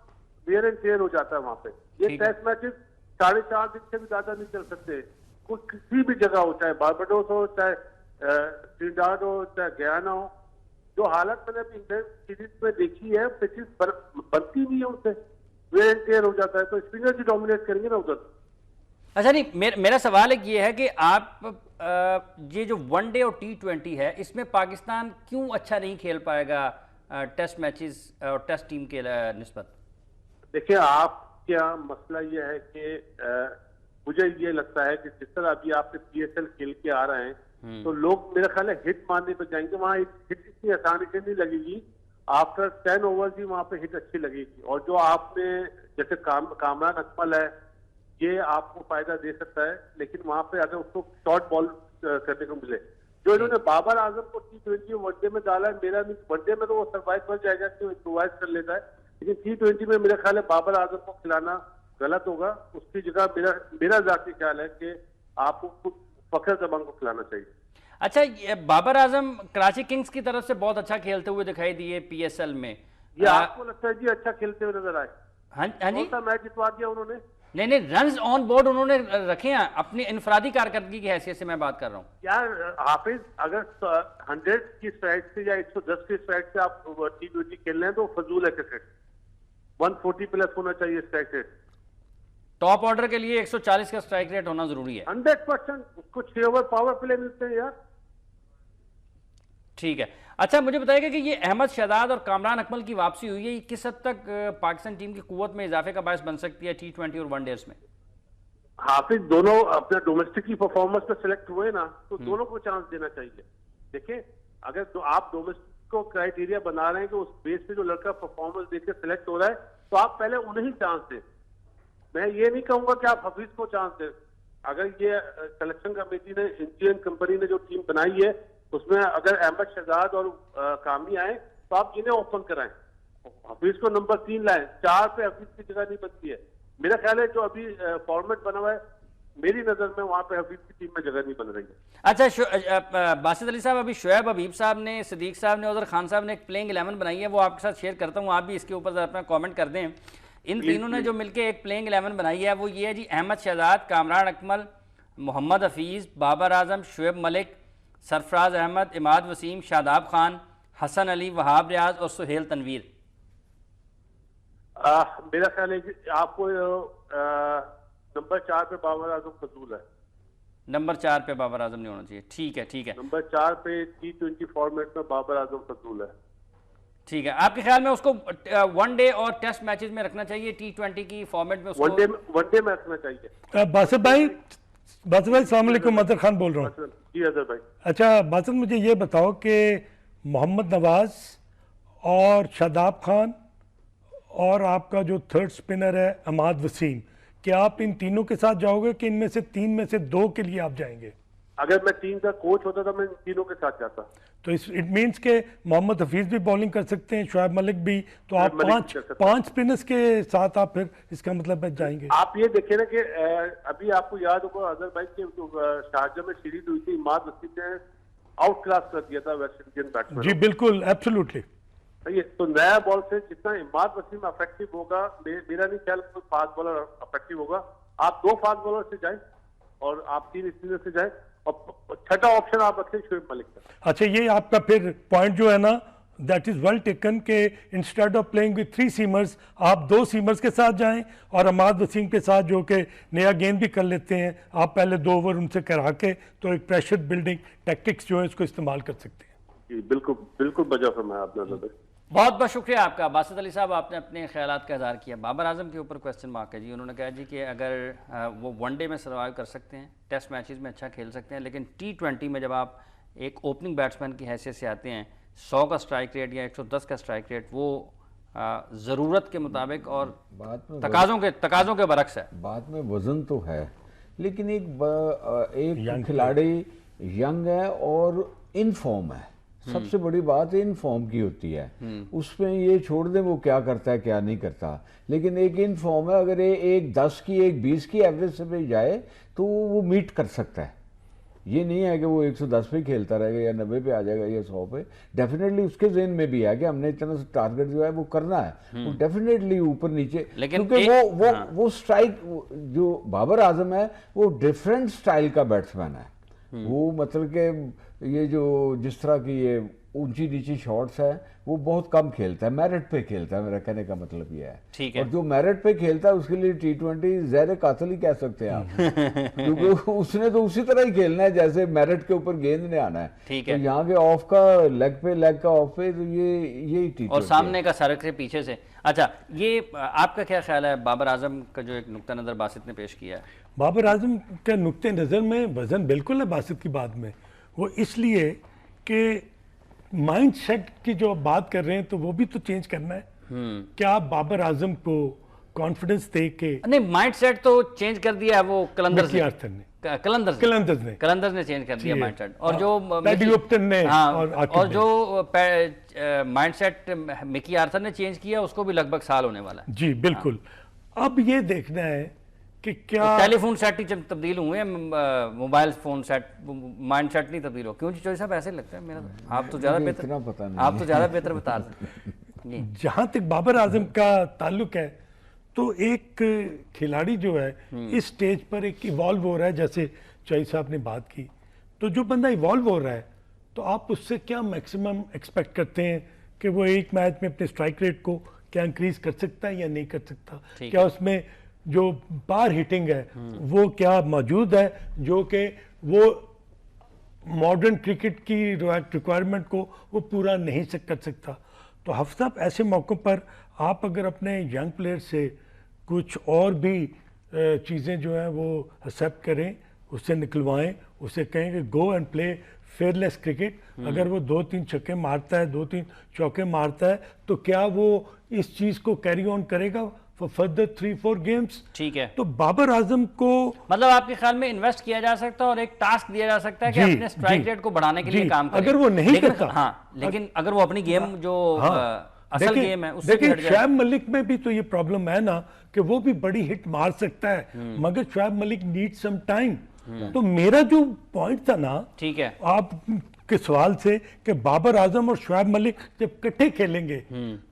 वेयर एंड टेयर हो जाता है वहां पे। ये टेस्ट मैचेस 4.5 दिन से भी ज्यादा नहीं चल सकते, कोई किसी भी जगह हो, चाहे बारबाडोस हो, चाहे ट्रिनिडाद हो, चाहे गयाना हो। जो हालत मैंने अभी इंग्लैंड सीरीज में देखी है, पिचेस बनती नहीं है उनसे, वेयर एंड टेयर हो जाता है, तो स्पिनर ही डोमिनेट करेंगे ना उधर। अच्छा नहीं, मेरा सवाल एक ये है कि आप ये जो वनडे और T20 है, इसमें पाकिस्तान क्यों अच्छा नहीं खेल पाएगा टेस्ट मैचेस और टेस्ट टीम के निस्बत? देखिए, आप क्या मसला ये है कि मुझे ये लगता है कि जिस तरह अभी आपके PSL खेल के आ रहे हैं, तो लोग मेरा ख्याल है हिट मारने पे जाएंगे। वहां हिट इतनी आसानी से नहीं लगेगी, आफ्टर 10 ओवर्स ही वहां पे हिट अच्छी लगेगी। और जो आपने जैसे कामरान अकमल है, ये आपको फायदा दे सकता है, लेकिन वहां पे अगर उसको शॉर्ट बॉल करने को मिले, जो इन्होंने बाबर आजम को T20 वनडे में डाला है, मेरा वनडे में तो वो सर्वाइव कर जाएगा कि इम्प्रोवाइज कर लेता है, लेकिन T20 में मेरा ख्याल है बाबर आजम को खिलाना गलत होगा। उसकी जगह मेरा जाती ख्याल है कि आपको फखर जमान को खिलाना चाहिए। अच्छा, ये बाबर आजम कराची किंग्स की तरफ से बहुत अच्छा खेलते हुए दिखाई दिए PSL में, ये आपको लगता है जी अच्छा खेलते हुए नजर आए? हाँ जी, मैच जितवा दिया उन्होंने। नहीं, रन्स ऑन बोर्ड उन्होंने रखे हैं, अपनी इनफरादी कारकर्दगी की हैसियत से मैं बात कर रहा हूँ। यार हाफिज, अगर 100 की स्ट्राइक से या 110 की स्ट्राइक से आप T20 खेल रहे हैं तो फजूल है क्रिकेट। 140 प्लस होना चाहिए स्ट्राइक रेट। टॉप ऑर्डर के लिए 140 का स्ट्राइक रेट होना जरूरी है। 100%। उसको 6 ओवर पावर प्ले मिलते हैं यार। ठीक है। अच्छा, मुझे बताइएगा कि ये अहमद शहजाद और कामरान अकमल की वापसी हुई है, ये किस हद तक पाकिस्तान टीम की कुव्वत में इजाफे का बायस बन सकती है T20 और वनडेज में? हाफिज दोनों अपने डोमेस्टिक की परफॉर्मेंस में सिलेक्ट हुए ना, तो दोनों को चांस देना चाहिए। देखिए, अगर तो आप डोमेस्टिक को क्राइटेरिया बना रहे हैं कि उस बेस पे जो लड़का परफॉर्मेंस देकर सिलेक्ट हो रहा है, तो आप पहले उन्हें ही चांस दें। मैं ये नहीं कहूंगा कि आप हफीज को चांस दें। अगर ये सिलेक्शन कमेटी ने, इंडियन कंपनी ने जो टीम बनाई है, उसमें अगर अहमद शहजाद और कामी आए तो आप इन्हें ओपन कराएं, हफीज को नंबर 3 लाएं। 4 पे हफीज की जगह नहीं बनती है। मेरा ख्याल है जो अभी फॉर्मेट बना हुआ है, मेरी नजर में वहां पे हफीज की टीम में जगह नहीं बन रही है। अच्छा, बासित अली साहब, अभी शुएब हबीब साहब ने, सदीक साहब ने, उधर खान साहब ने एक प्लेइंग 11 बनाई है, वो आपके साथ शेयर करता हूँ, आप भी इसके ऊपर अपना कॉमेंट कर दें। इन तीनों ने जो मिलकर एक प्लेइंग 11 बनाई है, वो ये है जी: अहमद शहजाद, कामरान अकमल, मोहम्मद हफीज, बाबर आजम, शुएब मलिक, सरफराज अहमद, इमाद वसीम, शादाब खान, हसन अली, वहाब रियाज और सुहेल तनवीर। मेरा ख्याल है कि आपको नंबर 4 पे बाबर आजम फजूल है। नंबर 4 पे बाबर आजम नहीं होना चाहिए। ठीक है, ठीक है। नंबर 4 पे T20 फॉर्मेट में बाबर आजम फजूल है। ठीक है, आपके ख्याल में उसको वनडे और टेस्ट मैचेस में रखना चाहिए, T20 की फॉर्मेट में उसको वनडे में रखना चाहिए। बासित भाई, अस्सलाम वालेकुम, मदर खान बोल रहा हूँ। जी अजहर भाई। अच्छा बासित, मुझे ये बताओ कि मोहम्मद नवाज और शादाब खान और आपका जो थर्ड स्पिनर है इमाद वसीम, क्या आप इन तीनों के साथ जाओगे कि इनमें से 3 में से 2 के लिए आप जाएंगे? अगर मैं टीम का कोच होता तो मैं इन तीनों के साथ जाता। तो इट मीन्स के मोहम्मद हफीज भी बॉलिंग कर सकते हैं, शुएब मलिक भी, तो आप पांच स्पिनर्स के साथ आप फिर इसका मतलब है जाएंगे। आप ये देखिए ना कि अभी आपको याद होगा अजहर भाई की शारजा में सीरीज हुई थी, इमाद वसीम ने आउट क्लास कर दिया था वेस्ट इंडियन बैट्समैन। जी बिल्कुल, एब्सोल्युटली। तो नया बॉल से जितना इमाद वसीम अफेक्टिव होगा, मेरा नहीं ख्याल कोई फास्ट बॉलर अफेक्टिव होगा। आप 2 फास्ट बॉलर से जाए और आप 3 स्पिनर से जाए, और छठा ऑप्शन आप रखें शुएब मलिक का। अच्छा, ये आपका फिर पॉइंट जो है ना, दैट इज वेल टेकन के instead of playing with 3 seamers आप 2 सीमर्स के साथ जाएं और इमाद वसीम के साथ जो कि नया गेंद भी कर लेते हैं, आप पहले 2 ओवर उनसे करा के तो एक प्रेशर बिल्डिंग टैक्टिक्स जो है इसको इस्तेमाल कर सकते हैं। जी बिल्कुल बिल्कुल, बजा फरमाया आपने। बहुत बहुत शुक्रिया आपका बासित अली साहब, आपने अपने ख्यालात का इज़हार किया। बाबर आजम के ऊपर क्वेश्चन मार्क है जी। उन्होंने कहा जी कि अगर वो वनडे में सर्वाइव कर सकते हैं, टेस्ट मैचेस में अच्छा खेल सकते हैं, लेकिन T20 में जब आप एक ओपनिंग बैट्समैन की हैसियत से आते हैं, 100 का स्ट्राइक रेट या 110 का स्ट्राइक रेट वो ज़रूरत के मुताबिक और तकाज़ों के बरक्स है। बात में वजन तो है, लेकिन एक खिलाड़ी यंग है और इन फॉर्म है, सबसे बड़ी बात इन फॉर्म की होती है। उसमें ये छोड़ दें वो क्या करता है क्या नहीं करता, लेकिन एक इन फॉर्म है, अगर ये एक 10 की एक 20 की एवरेज से पे जाए तो वो मीट कर सकता है। ये नहीं है कि वो 110 पे खेलता रहेगा या 90 पे आ जाएगा या 100 पे। डेफिनेटली उसके ज़हन में भी है कि हमने इतना टारगेट जो है वो करना है, वो डेफिनेटली ऊपर नीचे, क्योंकि वो स्ट्राइक जो बाबर आजम है वो डिफरेंट स्टाइल का बैट्समैन है। वो मतलब कि ये जो जिस तरह की ये ऊंची नीची शॉट्स है वो बहुत कम खेलता है, मेरिट पे खेलता है, मेरा कहने का मतलब ये है। ठीक है। और जो मेरिट पे खेलता है उसके लिए T20 ज़हर कातिल ही कह सकते हैं आप क्योंकि उसने तो उसी तरह ही खेलना है जैसे मेरिट के ऊपर गेंद ने आना है। ठीक है। तो यहाँ के ऑफ का लेग का ऑफ पे तो ये T20 और सामने का सड़क से पीछे से। अच्छा, ये आपका क्या ख्याल है बाबर आजम का जो एक नुक्ता नज़र बासित ने पेश किया है? बाबर आजम का नुक्ते नज़र में वजन बिल्कुल है बासित की बात में, वो इसलिए कि माइंड सेट की जो बात कर रहे हैं तो वो भी तो चेंज करना है। क्या आप बाबर आजम को कॉन्फिडेंस दे के, नहीं, माइंड सेट तो चेंज कर दिया है वो कलंदर्स ने, कलंदर्स ने चेंज कर दिया माइंड सेट। और जो ने और जो माइंड सेट मिकी आर्थर ने चेंज किया उसको भी लगभग साल होने वाला है। जी बिल्कुल। अब ये देखना है कि क्या टेलीफोन सेट ही तब्दील हुए हैं, mobile phone set, mind set नहीं तब्दील हो। क्यों जी चौधरी साहब ऐसे लगता है मेरा? आप तो ज्यादा बेहतर, पता नहीं, आप तो ज्यादा बेहतर बता रहे हैं। जहां तक बाबर आजम का ताल्लुक है तो एक खिलाड़ी जो है इस स्टेज पर एक इवॉल्व हो रहा है, जैसे चौधरी साहब ने बात की, तो जो बंदा इवॉल्व हो रहा है तो आप उससे क्या मैक्सिमम एक्सपेक्ट करते हैं कि वो एक मैच में अपने स्ट्राइक रेट को क्या इंक्रीज कर सकता है या नहीं कर सकता? क्या उसमें जो बार हिटिंग है वो क्या मौजूद है जो कि वो मॉडर्न क्रिकेट की रिक्वायरमेंट को वो पूरा नहीं कर सकता? तो हफ्ता साहब ऐसे मौक़ों पर आप अगर अपने यंग प्लेयर से कुछ और भी चीज़ें जो हैं वो एक्सेप्ट करें, उससे निकलवाएं, उसे कहें कि go and play fearless cricket. अगर वो 2-3 छक्के मारता है, 2-3 चौके मारता है, तो क्या वो इस चीज़ को कैरी ऑन करेगा फॉर फर्दर 3-4 गेम्स? ठीक है। तो बाबर आजम को मतलब आपके ख्याल में इन्वेस्ट किया जा सकता है और एक टास्क दिया जा सकता है कि अपने स्ट्राइक रेट को बढ़ाने के लिए काम करे। अगर वो नहीं करता, लेकिन अगर वो अपनी गेम जो असल गेम है उससे देखिए शुएब मलिक में भी तो ये प्रॉब्लम है ना कि वो भी बड़ी हिट मार सकता है, मगर Shoaib Malik need some time. तो मेरा जो पॉइंट था ना, ठीक है, आप के सवाल से कि बाबर आजम और शुएब मलिक जब इकट्ठे खेलेंगे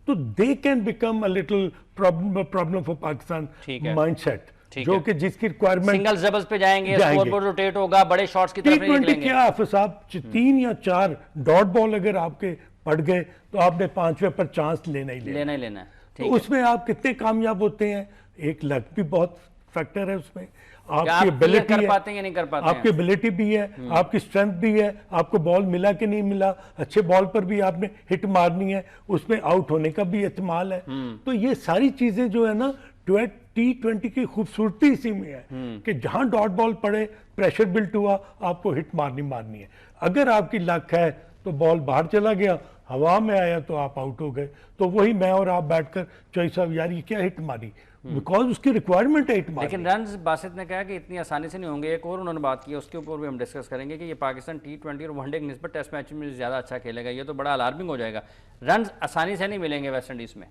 तो they can become a little problem for Pakistan mindset, जो कि जिसकी रिक्वायरमेंट सिंगल डबल्स पे जाएंगे, स्कोरबोर्ड रोटेट होगा, बड़े शॉट्स की तरफ निकलेंगे। क्या हाफिज साहब 3 या 4 डॉट बॉल अगर आपके पड़ गए तो आपने 5वें पर चांस लेना ही लेना है। तो उसमें आप कितने कामयाब होते हैं, एक लक भी बहुत फैक्टर है उसमें, आपकी एबिलिटी कर पाते हैं या नहीं कर पाते, आपकी एबिलिटी भी है, आपकी स्ट्रेंथ भी है, आपको बॉल मिला कि नहीं मिला, अच्छे बॉल पर भी आपने हिट मारनी है, उसमें आउट होने का भी एहतमाल है। तो ये सारी चीजें जो है ना T20 की खूबसूरती इसी में है कि जहां डॉट बॉल पड़े, प्रेशर बिल्ट हुआ, आपको हिट मारनी है। अगर आपकी लक है तो बॉल बाहर चला गया, हवा में आया तो आप आउट हो गए। तो वही मैं और आप बैठकर चौधरी साहब यार ये क्या हिट मारी, बिकॉज उसकी रिक्वायरमेंट है हिट मारनी। लेकिन रन्स बासित ने कहा कि इतनी आसानी से नहीं होंगे। एक और उन्होंने बात की, उसके ऊपर भी हम डिस्कस करेंगे कि ये पाकिस्तान T20 और वनडे की निस्बत टेस्ट मैच में ज़्यादा अच्छा खेलेगा। ये तो बड़ा अलार्मिंग हो जाएगा, रन्स आसानी से नहीं मिलेंगे वेस्ट इंडीज़ में।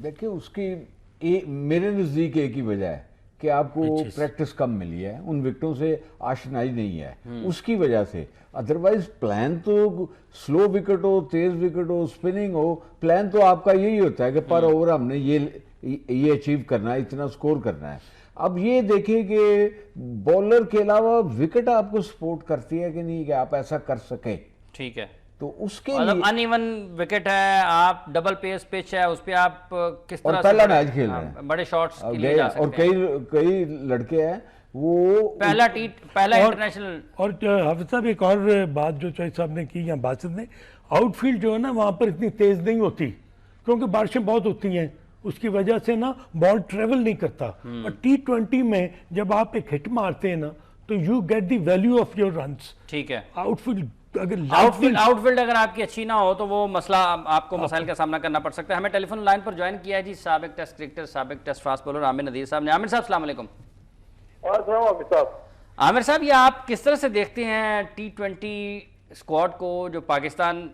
देखिए उसकी मेरे नज़दीक एक ही वजह है कि आपको प्रैक्टिस कम मिली है, उन विकेटों से आशनाई नहीं है, उसकी वजह से। अदरवाइज प्लान तो स्लो विकेट हो, तेज विकेट हो, स्पिनिंग हो, प्लान तो आपका यही होता है कि पर ओवर हमने ये अचीव करना है, इतना स्कोर करना है। अब ये देखिए कि बॉलर के अलावा विकेट आपको सपोर्ट करती है कि नहीं कि आप ऐसा कर सके। ठीक है, तो उसके मतलब अनइवन विकेट है, आप डबल पेस पिच है, उस पे आप किस तरह पहला मैच खेल रहे हैं, बड़े शॉट्स के लिए जा सकते हैं। और कई लड़के हैं वो पहला इंटरनेशनल। और हाफिज साहब एक और बात जो चौधरी साहब ने की या बासित ने, आउटफील्ड जो है ना वहां पर इतनी तेज नहीं होती क्योंकि बारिशें बहुत होती हैं, उसकी वजह से ना बॉल ट्रेवल नहीं करता। और T20 में जब आप एक हिट मारते हैं ना तो you get the value of your runs. ठीक है, आउटफील्ड आउटफील्ड अगर आपकी अच्छी ना हो तो वो मसला आपको मसाइल का सामना करना पड़ सकता है। हमें टेलीफोन लाइन पर ज्वाइन किया है जी साबिक टेस्ट क्रिकेटर, साबिक टेस्ट फास्ट बॉलर आमिर नदीर साहब ने। आमिर साहब अस्सलाम वालेकुम। आमिर साहब, ये आप किस तरह से देखते हैं T20 स्क्वाड को जो पाकिस्तान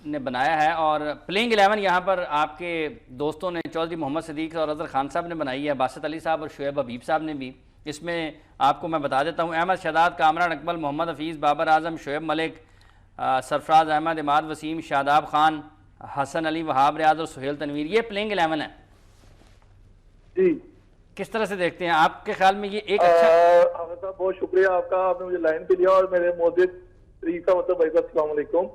ने बनाया है, और प्लेइंग 11 यहाँ पर आपके दोस्तों ने चौधरी मोहम्मद सदीक और अजहर खान साहब ने बनाई है, बासित अली साहब और शुएब हबीब साहब ने भी। इसमें आपको मैं बता देता हूँ, अहमद शहदाद, कामरान अकमल, मोहम्मद हफीज़, बाबर आजम, शुएब मलिक, सरफराज अहमद, इमाद वसीम, शादाब खान, हसन अली, वहाब रियाज और सुहेल तनवीर, ये प्लेइंग 11 है जी। किस तरह से देखते हैं आपके ख्याल में ये एक अच्छा? आमिर साहब बहुत शुक्रिया आपका, आपने मुझे लाइन पे लिया, और मेरे मोहसिन तरीका मतलब भाई साहब अस्सलाम वालेकुम।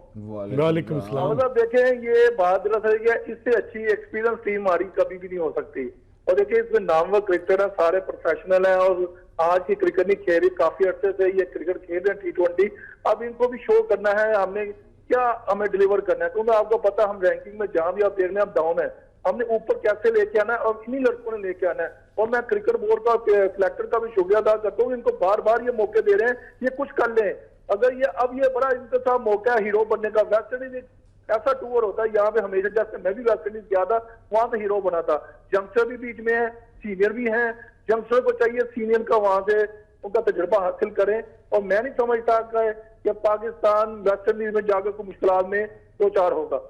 वालेकुम अस्सलाम। आमिर साहब देखें, ये बात दरअसल है, इससे अच्छी एक्सपीरियंस टीम हमारी कभी भी नहीं हो सकती। और देखिए इसमें नामवर क्रिकेटर है, सारे प्रोफेशनल हैं, और आज की क्रिकेट नहीं खेल रही, काफी अर्से से ये क्रिकेट खेल रहे हैं T20। अब इनको भी शो करना है, हमने क्या हमें डिलीवर करना है, क्योंकि आपको पता हम रैंकिंग में जहां भी आप देख रहे हैं हम डाउन है, हमने ऊपर कैसे लेके आना है, और इन्हीं लड़कों ने लेके आना है। और मैं क्रिकेट बोर्ड का, सिलेक्टर का भी शुक्रिया अदा करता हूँ, इनको बार बार ये मौके दे रहे हैं, ये कुछ कर लें। अगर ये अब ये बड़ा इनके साथ मौका है हीरो बनने का। वेस्ट इंडीज ऐसा टूर होता है, यहाँ पे हमेशा, जैसे मैं भी वेस्ट इंडीज गया था, वहां से हीरो बना था। यंगस्टर भी बीच में है, सीनियर भी हैं, यंगस्टर को चाहिए सीनियर का वहां से उनका तजुर्बा हासिल करें। और मैं नहीं समझता कि पाकिस्तान वेस्ट इंडीज में जाकर कोई मुश्किल में दो चार होगा।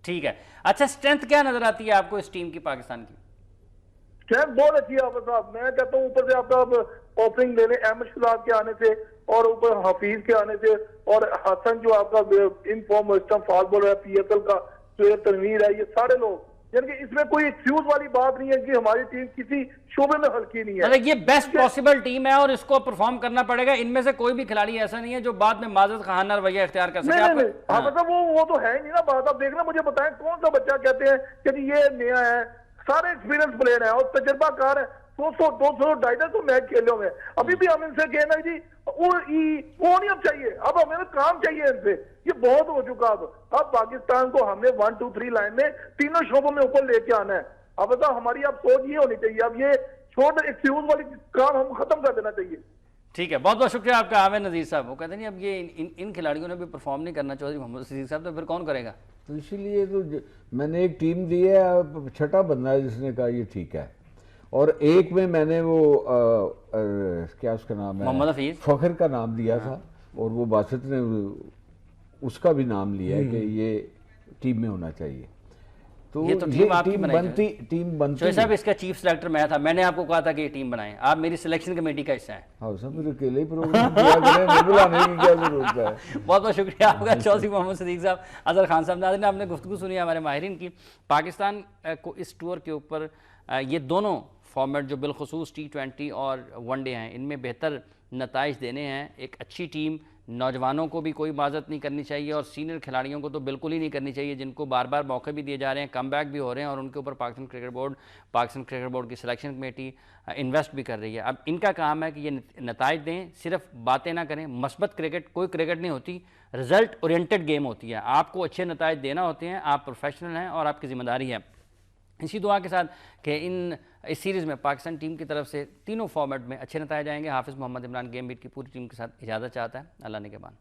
ठीक है, अच्छा स्ट्रेंथ क्या नजर आती है आपको इस टीम की, पाकिस्तान की? स्ट्रेंथ बहुत अच्छी है आफर साहब, मैं कहता हूँ ऊपर से आपका ओपनिंग ले लें अहमद शुजात के आने से, और ऊपर हफीज के आने से, और हसन जो आपका in form western fast bowler है, PSL का सुहेल तनवीर है, ये सारे लोग, यानी कि इसमें कोई एक्सक्यूज वाली बात नहीं है कि हमारी टीम किसी शोबे में हल्की नहीं है। मतलब ये बेस्ट पॉसिबल टीम है और इसको परफॉर्म करना पड़ेगा। इनमें से कोई भी खिलाड़ी ऐसा नहीं है जो बाद में माजद खाना रवैया इख्तियार कर सके। नहीं, हाँ, मतलब वो तो है ही नहीं ना बात। आप देखना, मुझे बताएं कौन सा बच्चा कहते हैं कि ये नया है, सारे एक्सपीरियंस प्लेयर है और तजर्बाकार है, 100, 200, 250 मैच खेले हुए। अभी भी हम इनसे कहना जी वो नहीं अब चाहिए, अब हमें काम चाहिए इनसे, ये बहुत हो चुका। अब पाकिस्तान को हमने 1, 2, 3 लाइन में तीनों शोबों में ऊपर लेके आना है। अब बताओ हमारी अब सोच ये होनी चाहिए, अब ये छोड़ एक्सक्यूज वाली काम हम खत्म कर देना चाहिए। ठीक है, बहुत बहुत शुक्रिया आपका आमिर नज़ीर साहब। वो कहते नहीं अब ये इन खिलाड़ियों ने भी परफॉर्म नहीं करना चौधरी मोहम्मद सदीक साहब, तो फिर कौन करेगा? तो इसीलिए तो मैंने एक टीम दी है, अब छठा बंदा है जिसने कहा ये ठीक है। और एक में मैंने वो क्या उसका नाम है, मोहम्मद हफीज, फखर का नाम दिया था, और वो बासित ने उसका भी नाम लिया है कि ये टीम में होना चाहिए। तो ये तो टीम आपकी टीम बनती साहब, इसका चीफ सेलेक्टर मैं था, मैंने आपको कहा था कि ये टीम बनाएं, आप मेरी सिलेक्शन कमेटी का हिस्सा है। हाँ सब मेरे अकेले ही प्रोग्राम किया करें, बुलाने की क्या जरूरत है। बहुत बहुत शुक्रिया आपका चौधरी मोहम्मद सदीक साहब, अजहर खान साहब। नाज़रीन, आपने गुफ्तगू सुनी हमारे माहिरीन की। पाकिस्तान को इस टूर के ऊपर ये दोनों फॉर्मेट जो बिलखसूस T20 और वनडे हैं, इनमें बेहतर नताइज देने हैं। एक अच्छी टीम, नौजवानों को भी कोई माजत नहीं करनी चाहिए और सीनियर खिलाड़ियों को तो बिल्कुल ही नहीं करनी चाहिए, जिनको बार बार मौके भी दिए जा रहे हैं, कम बैक भी हो रहे हैं, और उनके ऊपर पाकिस्तान क्रिकेट बोर्ड की सिलेक्शन कमेटी इन्वेस्ट भी कर रही है। अब इनका काम है कि ये नताइज दें, सिर्फ बातें ना करें। मस्बत क्रिकेट कोई क्रिकेट नहीं होती, रिजल्ट ओरिएंटेड गेम होती है। आपको अच्छे नताइज देना होते हैं, आप प्रोफेशनल हैं और आपकी जिम्मेदारी है। इसी दुआ के साथ कि इस सीरीज़ में पाकिस्तान टीम की तरफ से तीनों फॉर्मेट में अच्छे नताइज आएंगे। हाफिज़ मोहम्मद इमरान गेम बीट की पूरी टीम के साथ इजाज़त चाहता है। अल्लाह ने के बाद।